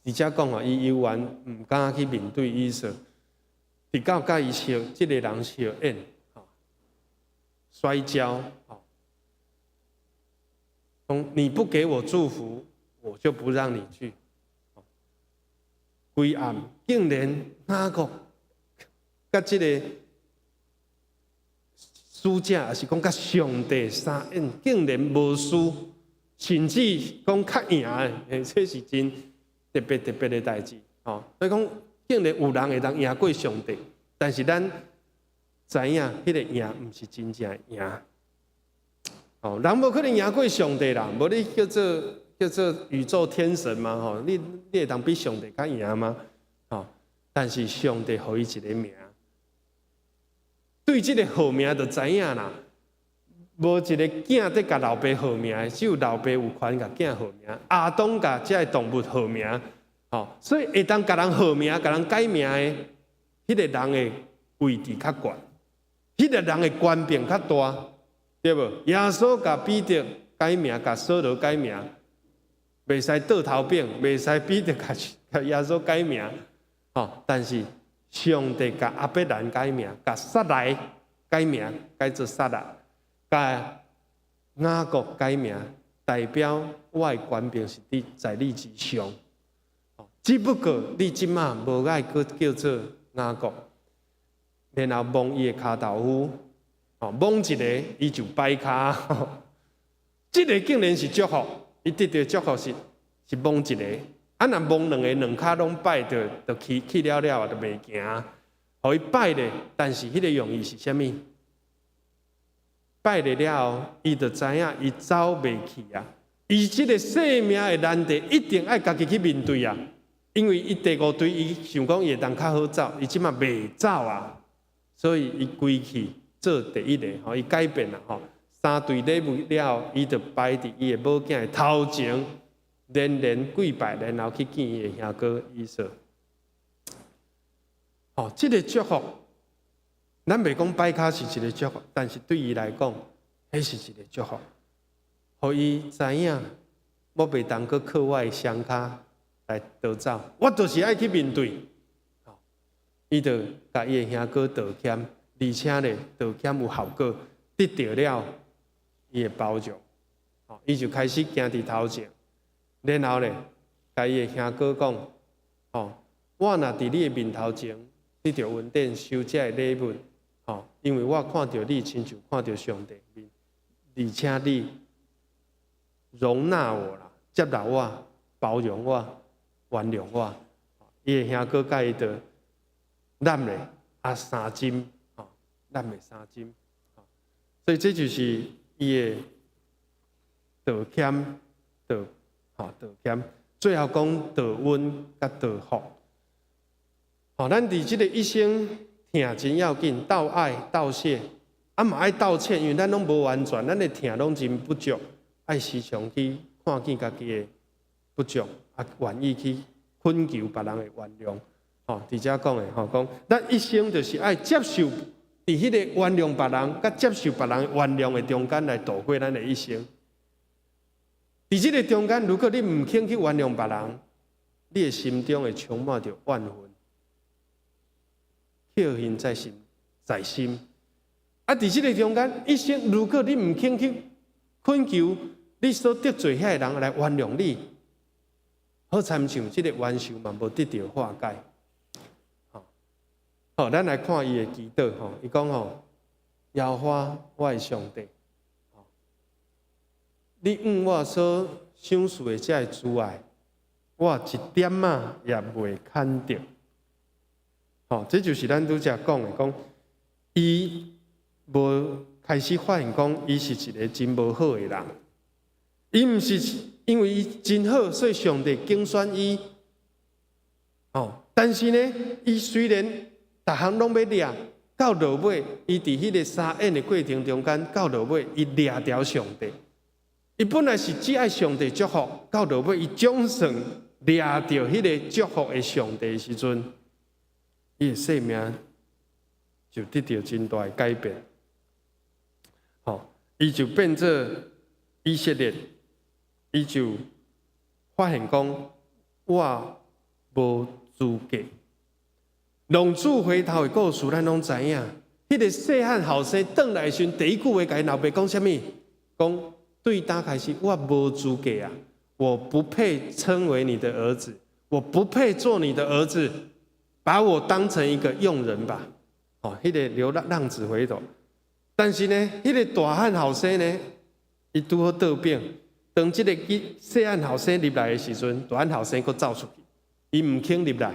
而且讲伊犹原毋敢去面对以色，直到甲伊即个人相演，摔跤，你不给我祝福，我就不让你去。规暗竟然雅各甲即个使者，也是讲甲上帝相演，竟然无输，甚至讲较赢的，这是真特别的代志。所以讲，竟然有人会当赢过上帝，但是咱知影，迄个赢毋是真正赢。人无可能赢过上帝啦，无你叫做宇宙天神嘛，你会当比上帝较赢吗？但是上帝予伊一个名，对这个号名就知影啦。无一个囝得甲老爸号名，只有老爸有权甲囝号名。亚当甲这个动物号名，所以会当甲人号名、甲人改名的，迄个人的位置较悬，迄个人的权柄较大，对无？耶稣甲彼得改名，甲扫罗改名。袂使倒头饼，袂使彼得甲耶稣改名，但是上帝甲阿伯兰改名，甲撒来改名，改做撒拉，甲雅各改名，代表我的权柄是在你之上。只不过你即马无爱阁叫做雅各，然后摸伊的骹头夫，摸一个伊就摆骹，这个竟然是祝福。伊得到祝福是摸一个，若摸2个2骹拢摆着，就去了啊，就袂行。互伊摆咧，但是迄个用意是啥物？摆咧了后，伊就知影伊走袂去啊。伊即个生命的难题一定爱家己去面对啊。因为伊第5队，伊想讲伊会当较好走，伊即马袂走啊，所以伊归去做第1个，伊改变啦3队礼物了后，伊就摆伫伊的某囝的头前，连跪拜，然后去见伊的兄哥以扫。这个祝福，咱袂讲摆骹是一个祝福，但是对伊来讲，迄是一个祝福，互伊知影，我袂当搁靠我的双骹来逃走，我就是爱去面对。伊就甲伊的兄哥道歉，而且咧道歉有效果，得到了伊的包容，伊就开始行伫头前，然后咧，甲伊的兄哥讲，我若伫你的面头前，你着稳定收这礼物，吼，因为我看到你，亲像看到上帝面，而且你容纳我啦，接纳我，包容我，原谅我。伊的兄哥甲伊着揽咧3针，吼，揽咧3针，所以这就是伊的道歉，道歉，最后讲道恩甲道福。吼，咱伫即个一生疼真要紧，道爱道谢，嘛爱道歉，因为咱拢无完全，咱的疼拢真不足，爱时常去看见家己的不足，愿意去恳求别人的原谅。吼，伫遮讲的，吼，讲咱一生就是爱接受，伫迄个原谅别人，甲接受别人原谅的中间来度过咱的一生。伫即个中间，如果你唔肯去原谅别人，你的心中会充满着怨恨。刻痕在心，伫即个中间，一生如果你唔肯去恳求你所得罪遐人来原谅你，好参像即个冤仇嘛，无得到化解。好，咱来看伊的祈祷吼，伊讲吼，耶和华我的上帝，你我所想事的这阻碍，我一点也袂牵着。吼，这就是咱拄则讲的，讲伊无开始发现讲，伊是一个真无好的人。伊毋是因为伊真好，所以上帝拣选伊。吼，但是呢，伊虽然逐项拢要掠，到落尾，伊伫迄个撒宴的过程中间，到落尾，伊掠掉上帝。伊本来是只爱上帝祝福，到落尾，伊总算掠掉迄个祝福的上帝的时阵。伊的生命就得到真大的改变，吼，伊就变做以色列，伊就发现讲，我无资格。浪子回头的故事，咱拢知影。迄个细汉后生转来时，第一句话甲伊老爸讲啥物？讲对他开始，我无资格啊，我不配称为你的儿子，我不配做你的儿子。把我当成一个佣人吧，哦，迄个流浪子回头，但是呢，迄个大汉后生呢，伊拄好倒变，当即个细汉后生入来的时阵，大汉后生佫走出去，伊唔肯入来，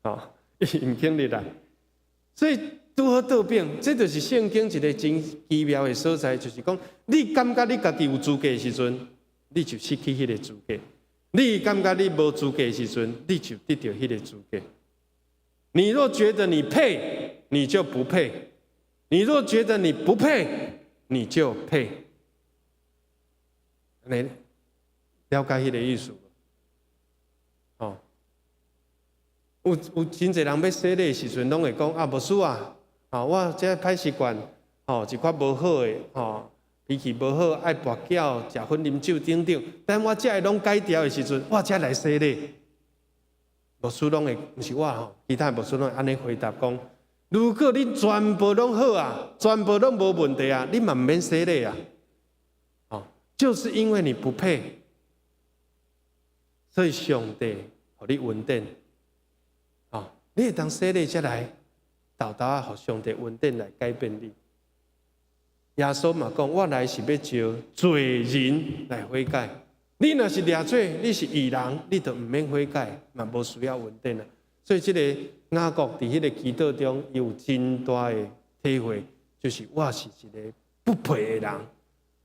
哦，伊唔肯入来，所以拄好倒变，这就是圣经一个真奇妙的所在，就是讲，你感觉你家己有资格的时阵，你就失去迄个资格；你感觉你无资格的时阵，你就得到迄个资格。你若觉得你配，你就不配；你若觉得你不配，你就配。你了解迄个意思？哦，有真侪人要洗礼的时阵，拢会讲啊，牧师啊，我这歹习惯，一寡无好的，脾气无好，爱跋筊、食薰啉酒等等。等我这拢改掉的时阵，我才来洗礼。牧师拢会，毋是我其他牧师拢会安尼回答讲：如果你全部拢好啊，全部拢无问题啊，你嘛毋免洗礼啊。就是因为你不配，所以上帝互你恩典。你会当洗礼才来，豆豆互上帝恩典来改变你。耶稣嘛讲：我来是要招罪人来悔改。你若是掠罪，你是义人，你就毋免悔改，嘛无需要恩典啊。所以这个雅各伫迄个祈祷中有真大的体会，就是我是一个不配的人，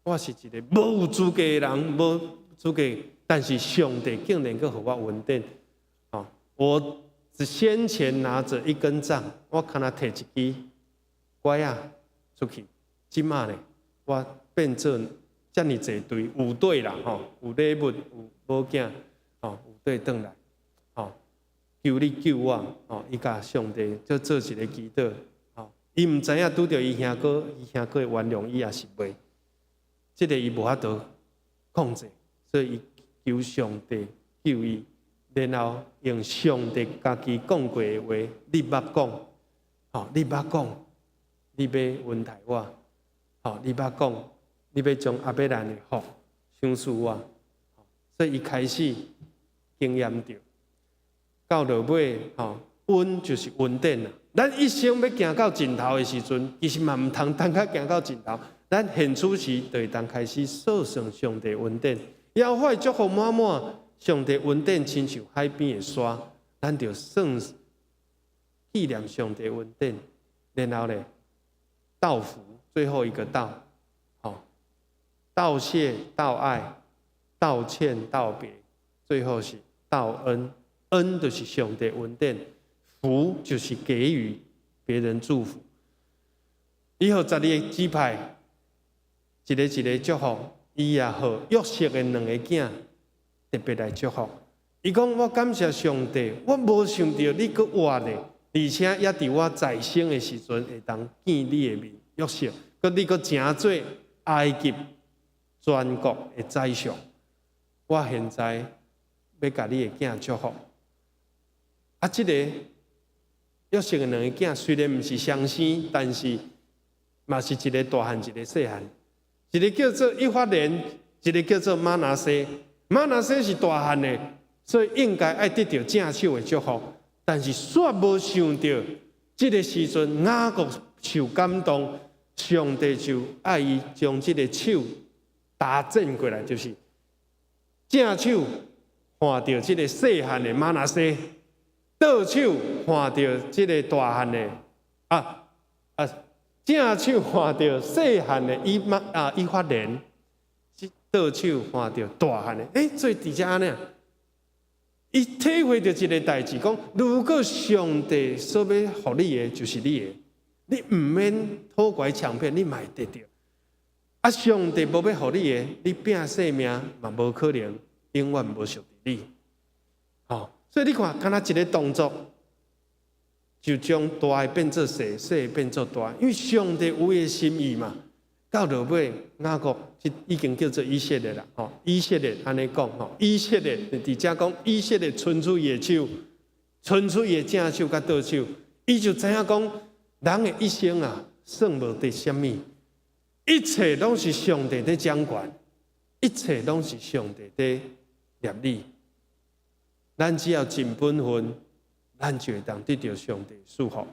我是一个无有资格的人，无资格，但是上帝竟然阁互我恩典。我只先前拿着一根杖，我看他摕一支拐啊出去，即马呢，我变做遮尔济队有队啦，有礼物，有宝镜，有队转来，求你救我，伊甲上帝做一个祈祷，伊毋知影拄着伊兄哥会原谅伊也是袂，即个伊无法度控制，所以伊求上帝救伊，然后用上帝家己讲过的话，你捌讲，你捌讲，你要恩待我，你捌讲。你要将阿伯兰的福赏赐我，所以伊开始经验到，到落尾稳就是稳定啦。咱一生要行到尽头的时阵，其实嘛唔通等到行到尽头，咱现此时就会当开始数算上帝恩典，要快祝福满满，上帝恩典亲像海边的沙，咱就算纪念上帝恩典，然后呢，道福最后一个道，道谢、道爱、道歉、道别，最后是道恩。恩就是上帝恩典，福就是给予别人祝福。以后12个支派，一个一个祝福，伊也好，约瑟的2个囝特别来祝福。伊讲：我感谢上帝，我无想到你阁活咧，而且也伫我在生的时阵会当见你的面。约瑟，佮你阁诚做埃及全国的宰相。我现在要甲你的囝祝福。这个约瑟的2个囝虽然不是双生，但是嘛是一个大汉，一个细汉。一个叫做以法莲，一个叫做玛拿西。玛拿西是大汉的，所以应该爱得到正手的祝福。但是煞无想到，这个时阵雅各受感动，上帝就爱伊将这个手打正过来，就是正手换到这个细汉的玛拿西。倒手换到这个大汉的正手换到细汉的以法莲，倒手换到大汉的。所以伫遮安尼，伊体会到一个代志，讲如果上帝所要互你的，就是你的，你唔免讨拐抢骗，你嘛会得到。上帝无要互你的，你拼性命嘛无可能永远无属于你。所以你看，敢若一个动作，就将大的变做小，小的变做大，因为上帝有伊的心意嘛。到落尾，雅各已经叫做以色列啦，以色列安尼讲，以色列伫遮讲，以色列伸出伊的手，伸出伊的正手甲倒手，伊就知影讲，人的一生算无得什么，一切拢是上帝在掌管，一切拢是上帝在立理。咱只要尽本分，咱就会当得到上帝祝福。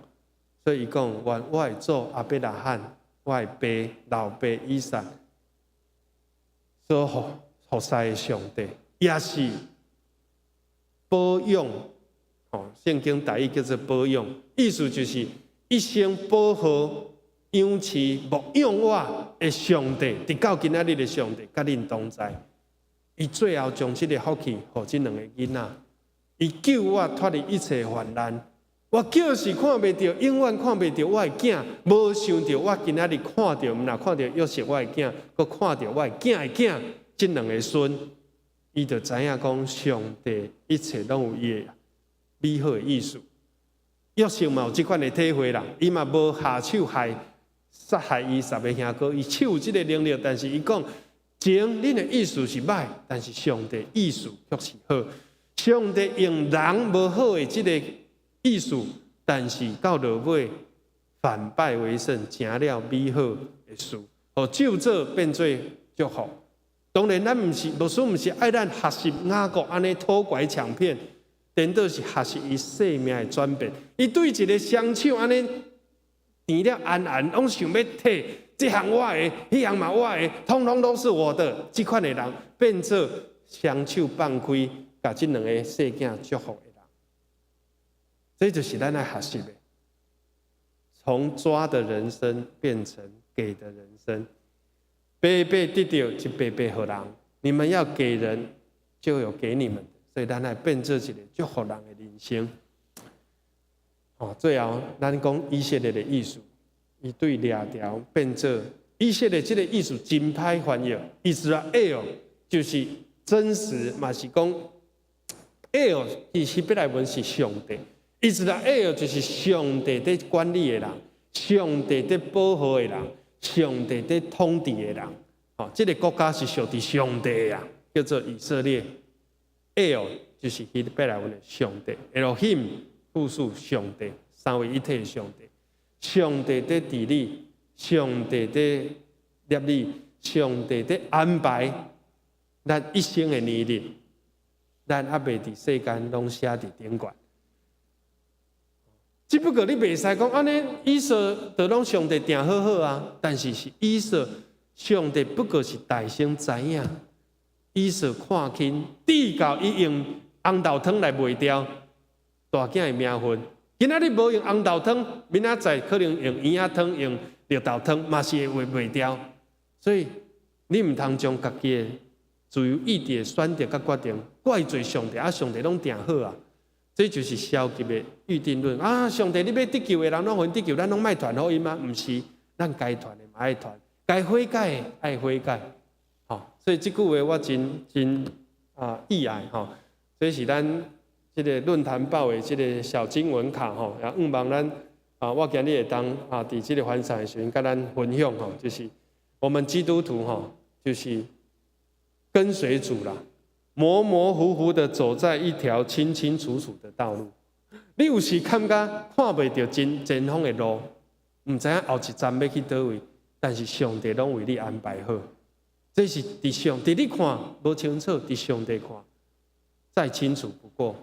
所以伊讲，我的祖亚伯拉罕，我的老爸以撒，所服侍的上帝，也是保养。圣经大意叫做保养，意思就是一生保护、养饲、牧养我的上帝，直到今仔日的上帝，甲恁同在。伊最后将这个福气予这2个囡仔。伊救我脱离一切患难，我就是看袂到，永远看袂到我的囝，无想到我今仔日看到，毋若看到约瑟我的囝，佮看到我的囝的囝，这2个孙，伊就知影讲上帝一切拢有伊的美好的意思。约瑟嘛有即款的体会啦，伊嘛无下手杀害伊10个兄哥，伊手有即个能力，但是伊讲前恁的意思是歹，但是上帝意思却是好。上帝用人无好的这个意思，但是到落尾反败为胜，成了美好的事，互救者变做祝福。当然，咱毋是爱咱学习雅各安尼讨拐抢骗，颠倒是学习伊生命的转变。伊对一个双手安尼甜了安，拢想要摕这项我的，迄项嘛我的，通通都是我的。这款的人变做双手放开。把这2个细囝祝福的人，这就是咱来学习的。从抓的人生变成给的人生，白白得到就白白给人。你们要给人，就有给你们的。所以咱来变做一个祝福人的人生。最后咱讲以色列的意思，伊对2条变做以色列这个意思真歹翻译。Israel 就是真实，嘛是讲。El 伊希伯来文是上帝，Israel 就是上帝在管理的人，上帝在保护的人，上帝在统治的人。这个国家是属于上帝的，叫做以色列。El 就是希伯来文的上帝 ，Elohim 复数上帝，3位一体的上帝。上帝在治理，上帝在立理，上帝在安排咱一生的年日。咱还未伫世间拢写伫顶悬，只不过你袂使讲安尼，以色就拢上帝定好好啊。但是以色上帝不过是大声知影，以色看轻，至到伊用红豆汤来卖掉大囝的名分。今仔日无用红豆汤，明仔载可能用圆仔汤、用绿豆汤，嘛是会卖掉。所以你唔通将家己的自由意志的选择甲决定怪罪上帝，上帝拢定好啊。这就是消极的预定论啊！上帝，你要得救的人，拢互因得救，咱拢卖传福音吗？毋是，咱该传的嘛爱传，该悔改的爱悔改。所以这句话我真意爱这是咱这个论坛报的这个小经文卡也希望咱我今日会当伫这个环场的时阵，甲咱分享就是我们基督徒就是跟随主啦。模模糊糊的走在一条清清楚楚的道路，你有时感觉看袂到前方的路，唔知影后一站要去倒位，但是上帝拢为你安排好。这是伫你看无清楚，伫上帝看再清楚不过。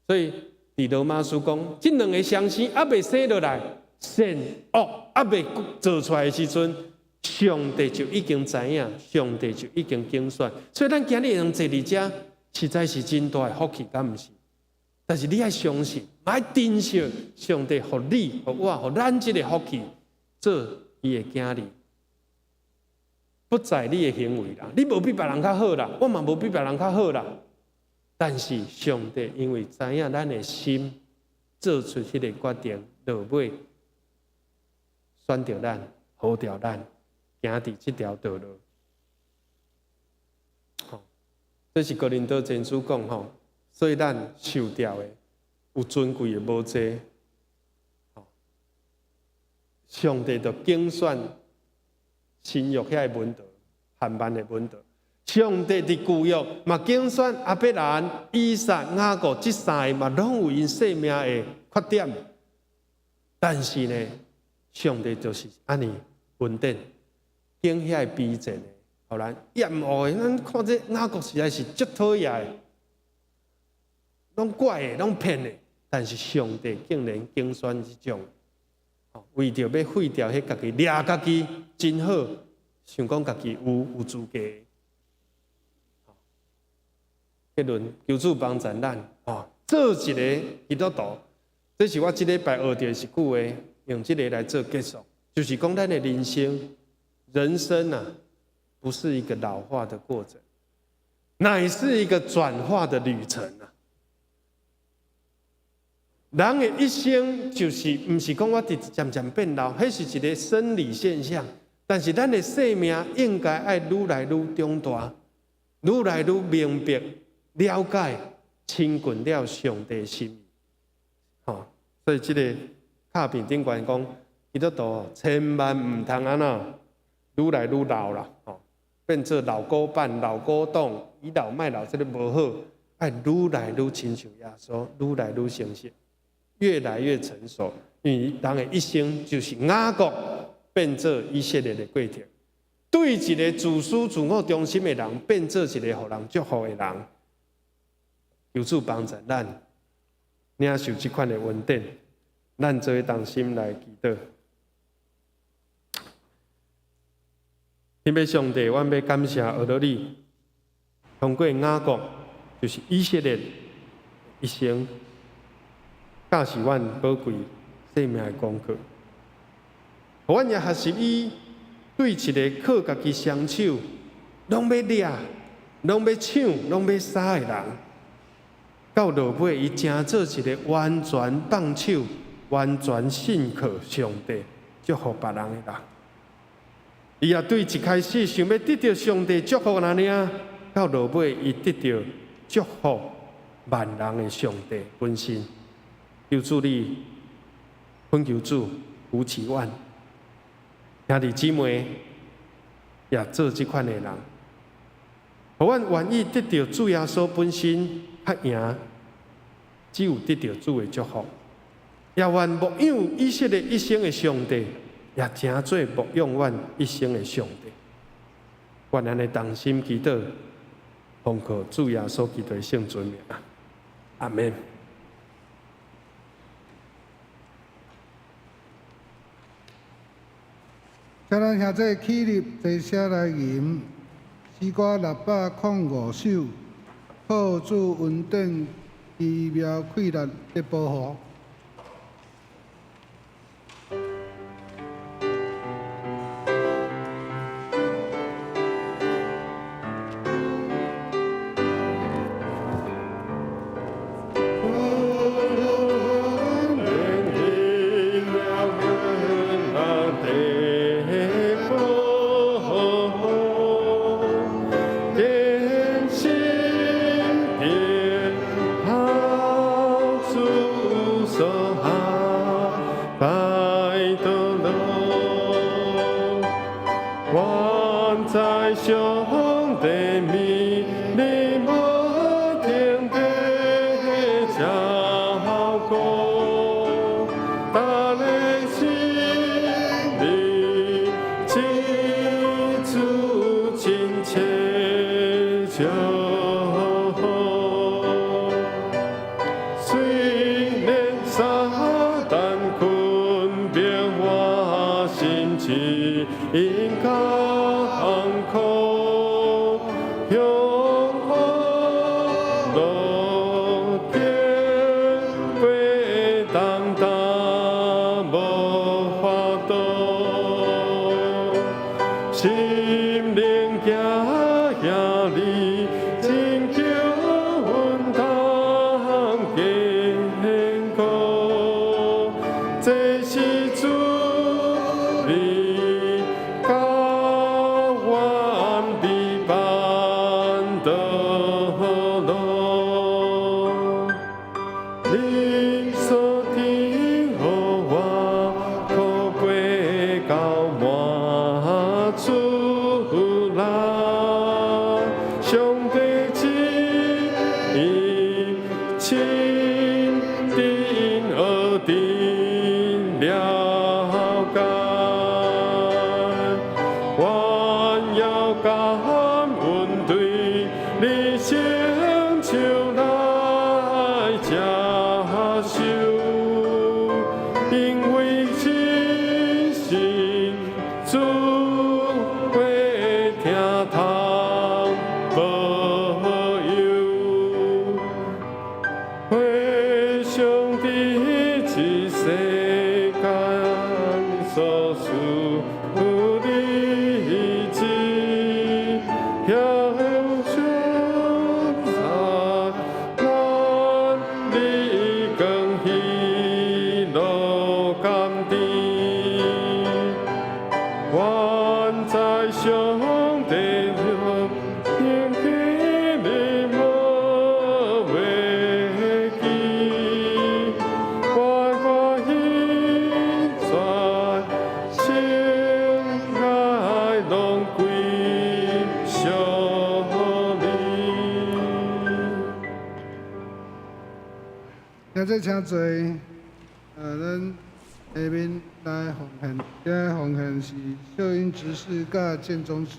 所以伫罗马书讲，这两个相生还未生落来，善恶还未做出来的时阵。上帝就已经知影，上帝就已经精选，所以咱今日能坐伫遮，实在是真大的福气，敢毋是？但是你要相信，要珍惜上帝互你、互我、互咱这个福气，做伊的囝儿，不在你的行为啦，你无比别人较好啦，我嘛无比别人较好啦。但是上帝因为知影咱的心，做出迄个决定，落尾选择咱，好调咱。行伫这条道路，这是哥林多前书讲所以咱受掉的有尊贵的无济，上帝就精选新约遐的文道、汉版的文道，上帝伫旧约嘛精选亚伯兰、以撒、雅各这三个嘛，拢有因生命的缺点，但是呢，上帝就是安尼稳定。经遐逼真的，互咱厌恶的，咱看这雅各实在是足讨厌的，拢怪的，拢骗的。但是上帝竟然精选这种，为着要废掉迄家己掠家己真好，想讲家己有资格。结论，求主帮助咱，做一个基督徒，这是我这礼拜学到一句话，用这个来做结束，就是讲咱的人生。人生不是一个老化的过程，乃是一个转化的旅程人的一生就是不是讲我渐渐变老，那是一个生理现象。但是咱的生命应该爱愈来愈长大，愈来愈明白、了解、亲近了上帝的心意。所以这个卡片顶管讲，基督徒千万唔通安那。愈来愈老啦，变做老古板、老古董，倚老卖老，这个无好。爱愈来愈亲像耶稣，愈来愈成熟，越来越成熟。因为人的一生就是雅各变做以色列的过程，对一个自私自我中心的人，变做一个互人祝福的人。求主帮助咱，领受这款的稳定，咱做当心来祈祷。天父上帝，我要感谢俄罗斯，通过雅各，就是以色列一生，教是阮宝贵生命的功课。阮也学习伊对一个靠家己双手，拢要掠、拢要抢、拢要杀的人，到落尾伊成做一个完全放手、完全信靠上帝、祝福别人的人。伊也对一开始想要得到上帝祝福人呢，到落尾伊得到祝福万人的上帝本身。求主你，恳求主扶持阮，兄弟姊妹也做这款的人，互阮愿意得到主耶稣本身较赢，只有得到主的祝福。也愿牧养以色列一生的上帝。也诚做牧养阮一生的上帝，愿安尼同心祈祷，奉靠主耶稣基督的圣尊名，阿门。请咱兄弟起立，坐下来吟诗歌605首，好主稳定，奇妙快乐的保护。在兄弟面，你无停地照顾，但你心里清楚真切照顾。虽然撒旦困病我心志应该。心灵行行里，真叫阮通坚固。这是主你教阮必办道路。你所听予我，可归到满出来，上帝旨意亲定而定了解，我要感恩对你成就来接受，因为真心主。听他保佑，回上帝之世间所赐的旨，要将咱你更喜乐甘甜，愿在上。现在请坐，咱下面来奉献，今奉献是秀英执事甲建中执事。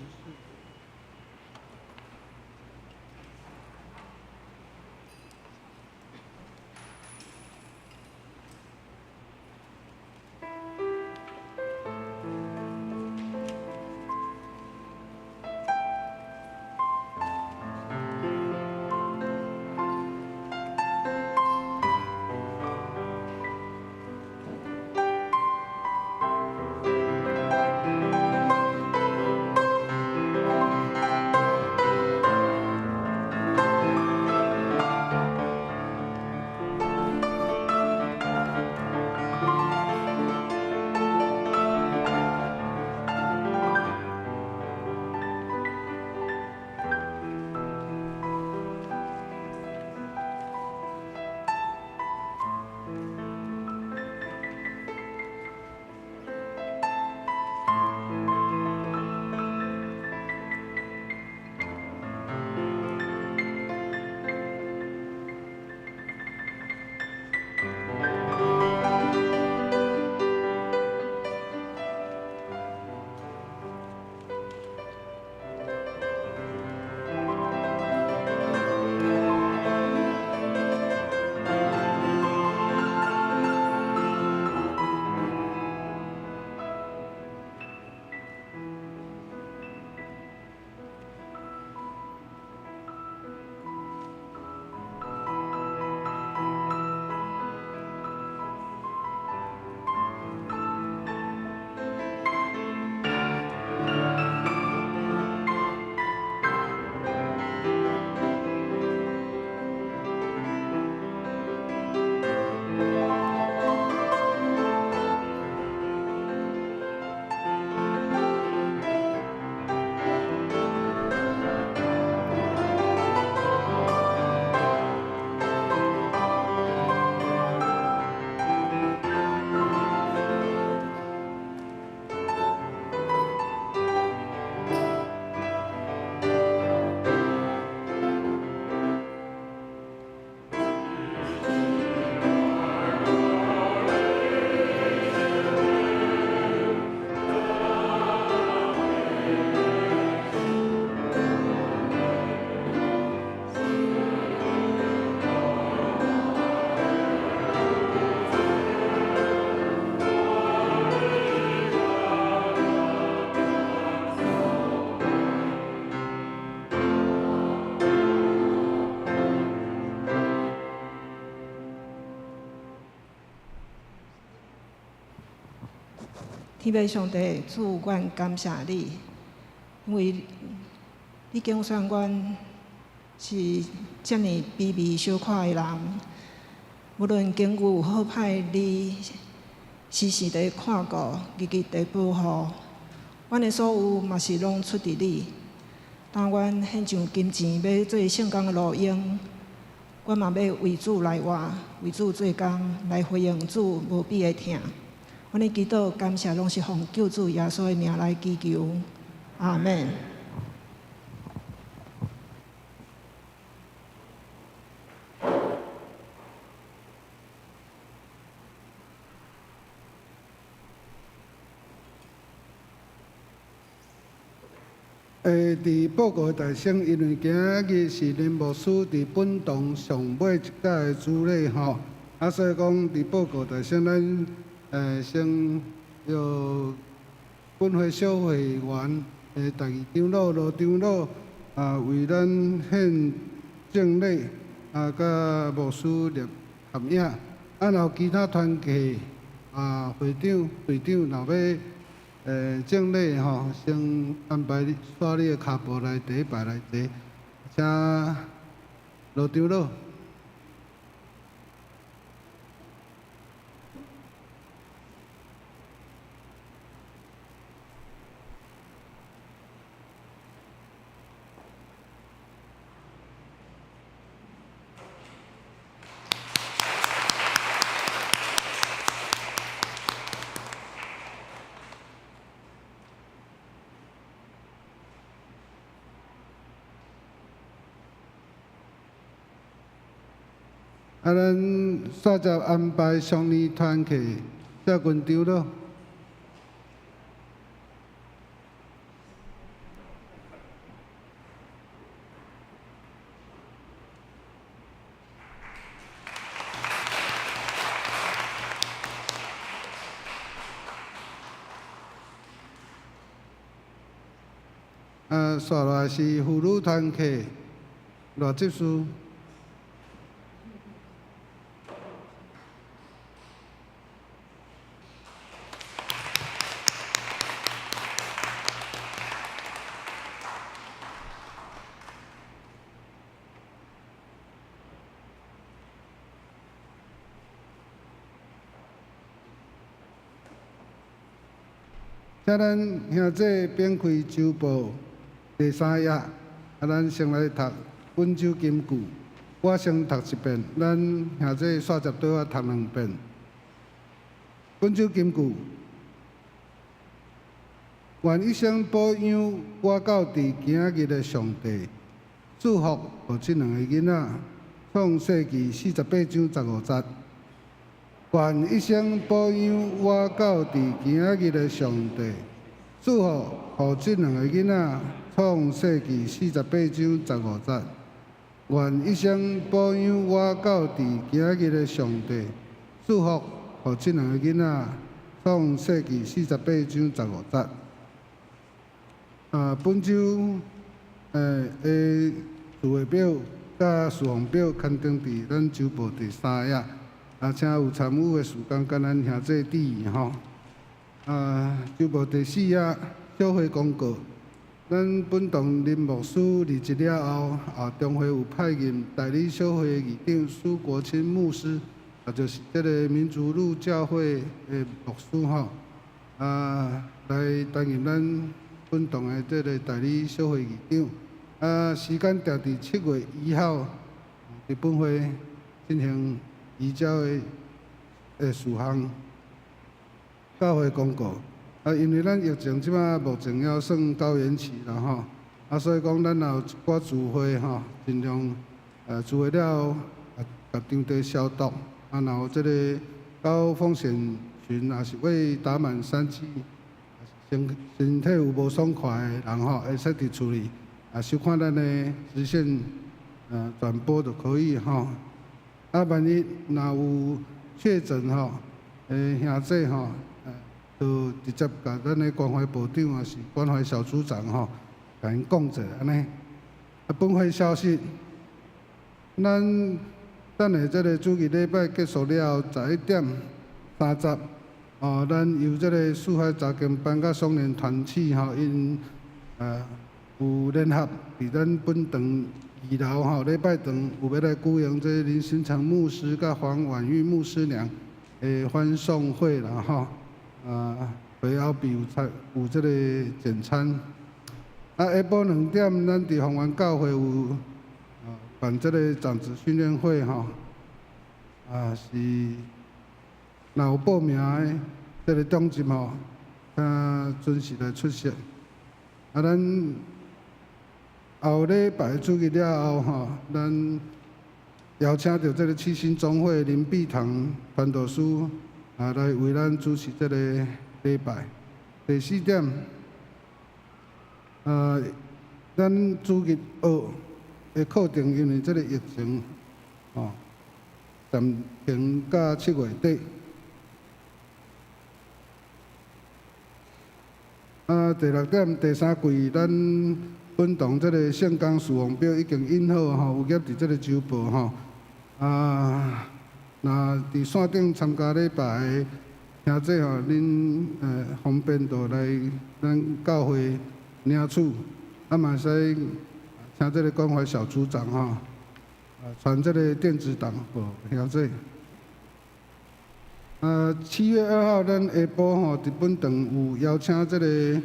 天父上帝，主，阮感谢你，因为你拣选阮是遮尔卑微小可的人，无论境遇有好歹，你时时地看顾，日日地保护。阮的所有嘛是拢出伫你。当阮献上金钱要做圣工的路用，阮嘛要为主来活，为主做工，来回应主无比的疼。阮的祈祷感谢拢是奉救主耶稣的名来祈求，阿门。伫报告大声，因为今日是林牧师伫本堂上尾一届的主礼吼，所以讲伫报告大声，咱先要本会小会员第二长老、罗长老为咱献敬礼甲牧师念合影，然后其他团契会长、队长若要。敬礼吼，先安排刷你的骹步来第一排来坐，请罗长老。咱煞接安排上年团契谢群长老。刷来是妇女团契罗执事。请咱兄弟编开周报第3页，咱先来读本周金句。我先读一遍，咱兄弟煞接对我读2遍。本周金句：愿一生保养我到伫今日的上帝，祝福互这2个囡仔。创世纪48章15节。愿一生保养我到伫今日的上帝，祝福互这2个囡仔。创世纪48章15节。愿一生保养我到伫今日的上帝，祝福互这2个囡仔。创世纪48章15节。本周聚会表甲事项表刊登伫咱周报第3页。请有参与的事工甲咱兄弟致意吼。周报第4页小会公告。咱本堂林牧师离职了后，中会有派任代理小会的议长苏国清牧师，就是这个民族路教会的牧师吼，来担任咱本堂的这个代理小会议长。时间定伫7月1号，伫本会进行移交的事项。教会公告。因为咱疫情即摆目前还算高原期啦吼，所以讲咱也有一寡聚会吼，尽量聚会了后，把场地消毒，然后这个高风险群也是未打满3剂，身体有无爽快的人吼，会使伫厝里收看咱的直线转播就可以吼。万一若有确诊吼，兄弟吼。就直接甲咱的关怀部长也是关怀小组长吼，甲因讲者安尼。本会消息，咱等下这个主日礼拜结束了后，11点30，咱由这个四海查经班甲双联团契因有联合，伫咱本堂2楼礼拜堂有要来鼓迎这林新成牧师甲黄婉玉牧师娘的欢送会啦会后边有这个简餐。下晡2点，咱伫丰原教会有办这个长子训练会是若有报名的这个中心准时来出席。咱后礼拜主日了后咱邀请到这个七星总会林碧堂传道师来为咱主持这个礼拜。第4点，咱主日学的课程因为这个疫情暂停到7月底。第6点，第3季咱本堂这个圣光事奉表已经印好有贴伫这个周报若伫线顶参加礼拜的兄弟恁方便就来咱教会领取，嘛会使请这个关怀小组长传这个电子档给兄弟。7月2号，咱下晡伫本堂有邀请这个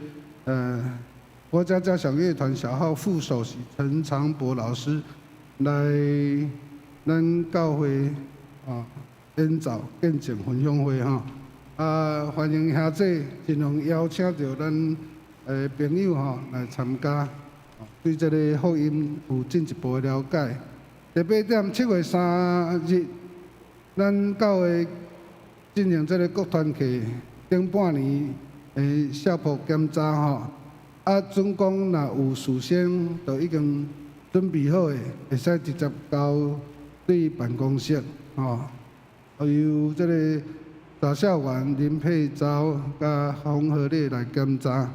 国家交响乐团小号副首席陈长博老师来咱教会演奏见证分享会欢迎兄弟尽量邀请到咱朋友来参加，对这个福音有进一步的了解。第8点，7月3日，咱教会进行这个各团契顶半年的校谱检查总共若有事先就已经准备好的，会使直接交对办公室由这个查校员林佩昭甲洪和丽来检查。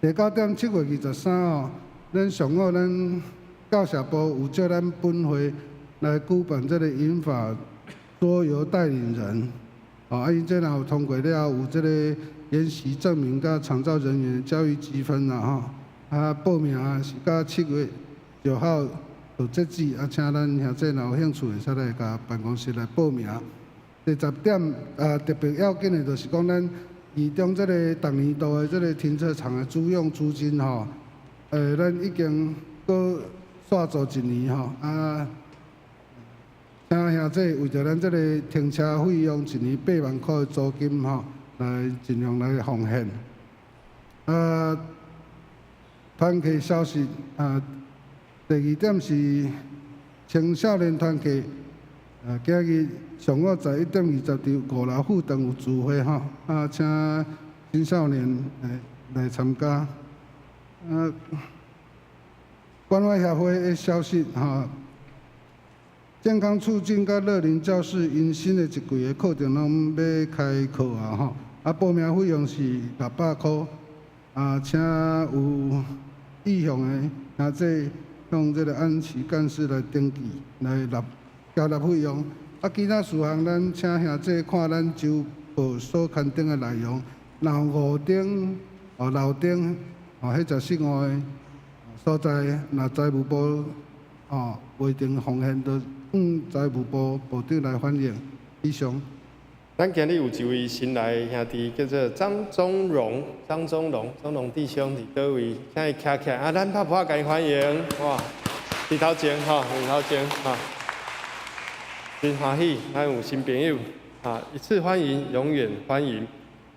第9点，7月23咱上午咱教社部有叫咱本会来举办这个银发桌游带领人，因这若有通过了，有这个研习证明甲长照人员教育积分报名是到7月9号就截止，请咱兄弟若有兴趣会使来甲办公室来报名。第10点特别要紧的就是讲咱其中这个逐年度的这个停车场的租用租金咱已经搁煞做1年请兄弟为着咱这个停车费用1年8万块的租金来尽量来奉献。团契消息第2点是青少年团契今日上午11点20伫5楼副堂有聚会请青少年来参加。关怀协会的消息健康促进甲乐龄教室因新的一季的课程拢要开课报名费用是600块请有意向的兄弟向这个安琪干事来登记来交纳费用。其他事项咱请兄弟看咱周报所刊登的内容，然后楼顶迄14号的所在，若财务部规定奉献，就财务部部长来反映。以上。咱今日有一位新来的兄弟，叫做张宗荣弟兄伫倒位？请伊徛起来咱拍拍甲伊欢迎，哇！伫头前真欢喜，咱有新朋友一次欢迎，永远欢迎。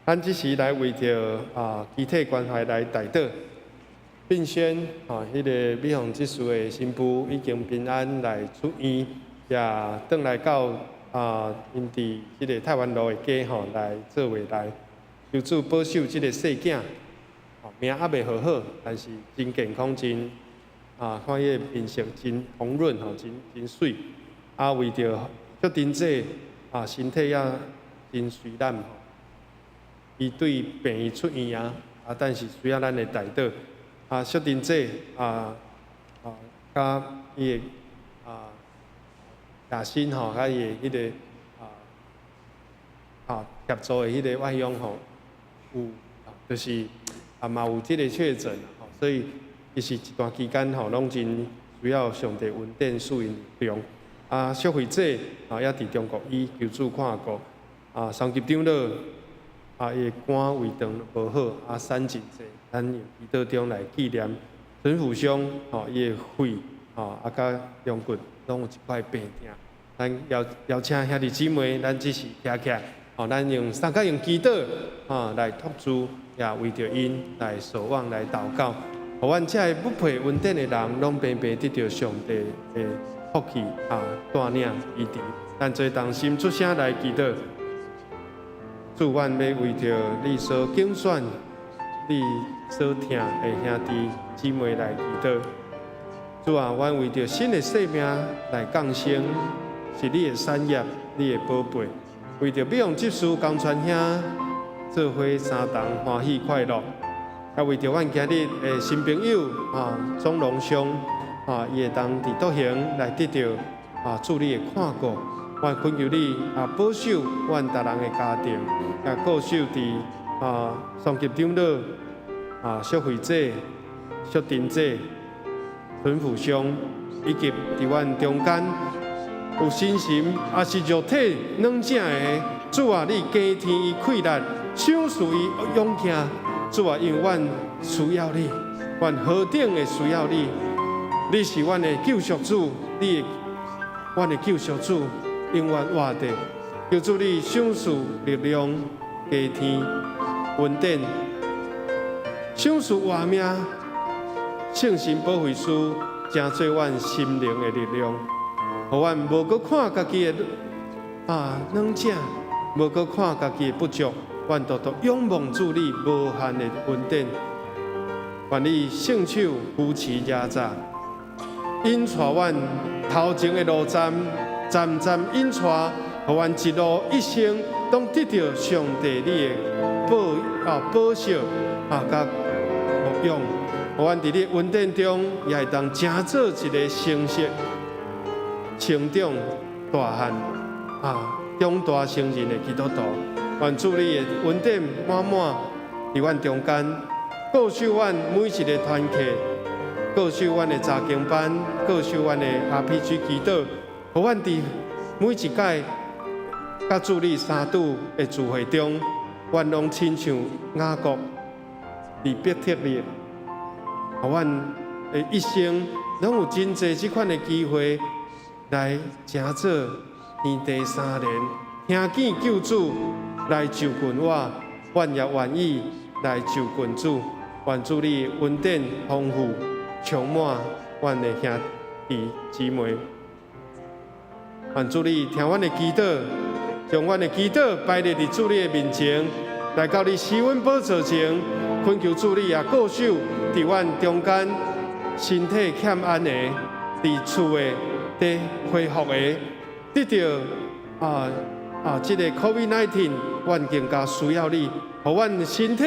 咱即时来为着集体关怀来代祷，并宣迄个美红技术的新妇已经平安来出院，也转来到因伫即个太原路的家来做回来，求主保守即个细囝，命还未好，但是真健康，真看伊面色真红润真水。为着足丁姐身体也真虚烂伊对病院出院但是需要咱的代祷小丁姐甲伊的野心甲伊的迄个协助的迄个外佣吼，有就是嘛有即个确诊所以其实一段期间拢真需要上帝稳定属因力量。消费者也伫中国医求助看顾三级长老伊的肝胃肠无好产真济，咱用祈祷中来纪念陈福兄伊的肺甲腰骨拢有一块病痛。咱邀请兄弟姊妹，咱只是徛起来，咱用三角用祈祷来托住，也为着因来守望来祷告，互阮遮个不配稳定的人，拢平平得到上帝的福气带领医治。咱做同心出声来祈祷，主，阮要为着你所竞选、你所听的兄弟姊妹来祈祷。主啊，阮为着新的生命来降生。是你的产业，你的宝贝，为着要用这事共传兄做伙三同欢喜快乐，也为着阮今日的新朋友钟龙兄伊会当伫倒行来得到主你的看顾，我恳求你保守阮逐人的家庭，也固守伫双级长老消费者、小丁者、陈福兄，以及伫阮中间。有心神，也是肉体软正的。主啊，你加添伊气力，赏赐伊勇气。主啊，因为阮需要你，阮何等的需要你。你是阮的救赎主，阮的救赎主，永远活着。求主你赏赐力量，加添稳定，赏赐活命，圣神保惠师，成做阮心灵的力量。互阮无搁看家己的软正，无搁看家己的不足，阮独仰望主你无限的稳定。愿你圣手扶持压榨，引带阮头前的路站，站站引带，互阮一路一生拢得到上帝你的保守甲牧养，互阮伫你稳定中，也会当成做一个成熟。成长大汉长大成人的基督徒，愿主你的稳定满满伫阮中间，保守阮每一个团契，保守阮的查经班，保守阮的RPG 祈祷，互阮伫每一届甲主你三度的聚会中，阮拢亲像雅各离别特别，互阮的一生拢有真济即款的机会。来成做天地三年，听见救主来就近我，阮也愿意来就近主。愿主你稳定丰富，充满阮的兄弟姊妹。愿主你听阮的祈祷，将阮的祈祷摆列伫主你的面前，来到你施恩宝座前，恳求主你也固守伫阮中间，身体欠安的，伫厝的。得恢复的，得到这个 COVID-19， 阮更加需要你，互阮身体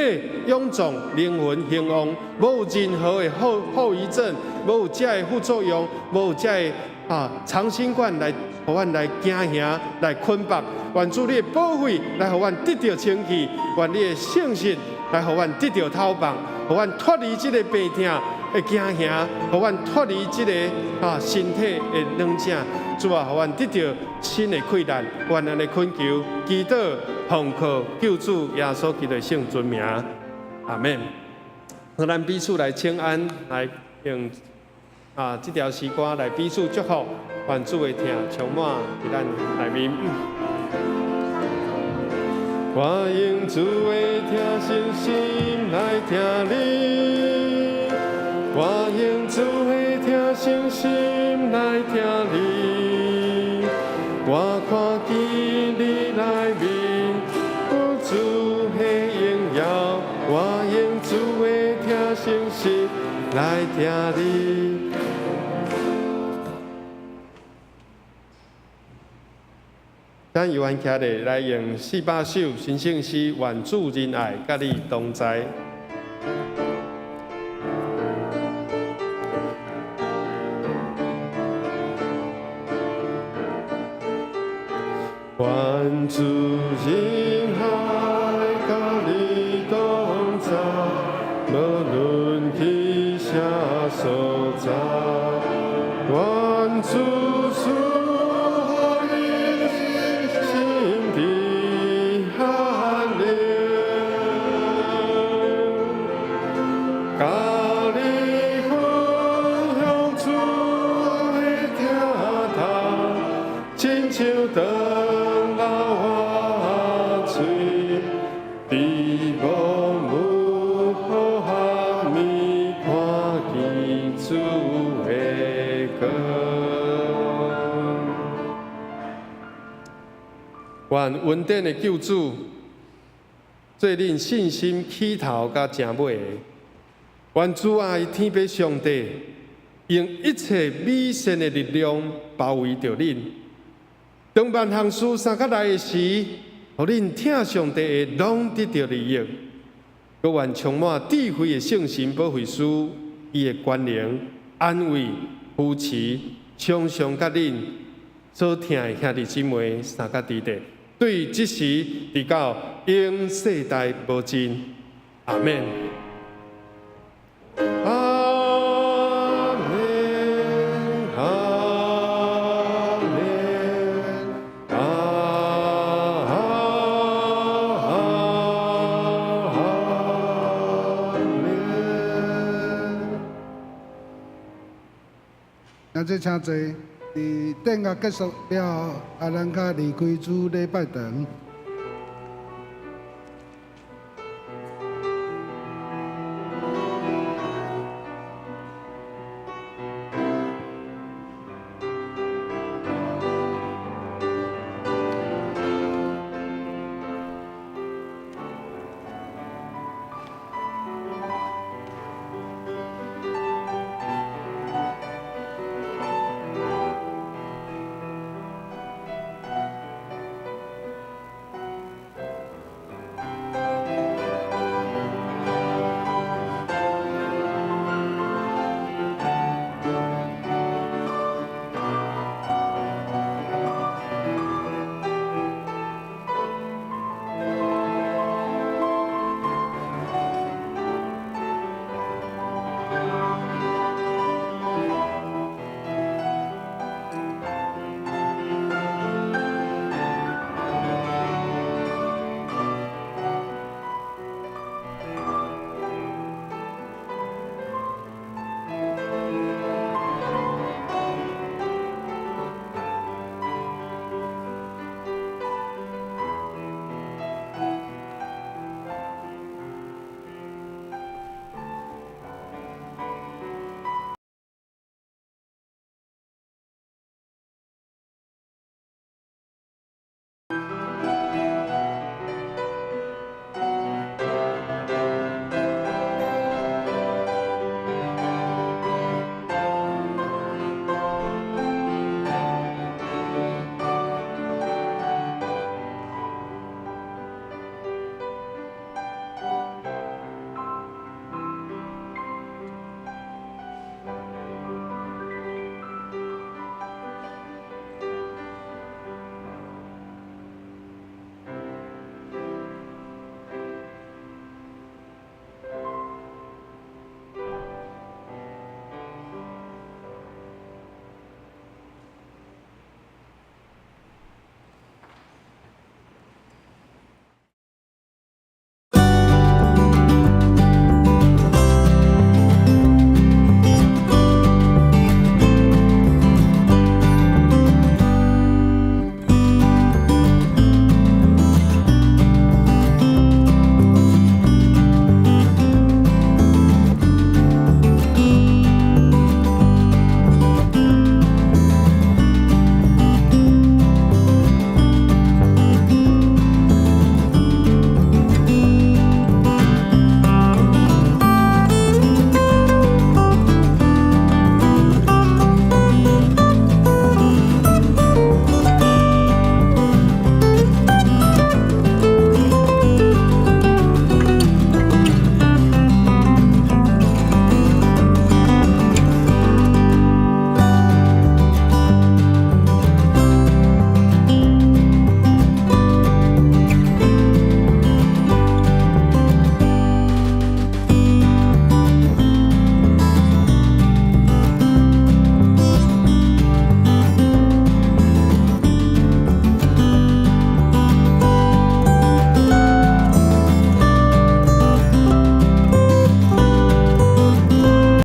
勇壮，灵魂兴旺，无有任何的后遗症，无有这的副作用，无有这的长新冠来，互阮来惊吓，来捆绑。愿主你的保护来，互阮得到清气；愿你的信实来，互阮得到透放，互阮脱离这个病痛。会惊吓，互阮脱离这个身体的软正，主啊，互阮得到新的气力，愿安尼恳求、祈祷、奉靠救主耶稣基督的圣尊名，阿门。和咱彼此来请安，来用这条诗歌来彼此祝福，愿主的听充满伫咱内面。我用主的听信心来听你。我用主的听信心来听你，我看见你来面有主的荣耀，我用主的听信心来听你。咱由咱徛咧来用400首新圣诗，愿主仁爱甲你同在。愿主人海甲你同在，无论去啥所在，愿主赐予你心平安宁，甲你分享主的疼痛，亲像长流我嘴，比无母好合咪看见主的光。愿稳定的救主，做恁信心起头甲正尾的。愿主爱天父上帝，用一切美善的力量包围着恁。当万项事三角来的时，互恁听上帝的拢得到利益。佮愿充满智慧的圣神保惠师，伊的关灵、安慰、扶持，常常甲恁所听的兄弟姊妹三角伫地，对即时直到永世代无尽。阿免。阿免，阿免，那这请坐，伫典乐结束了后，咱甲离开主礼拜堂。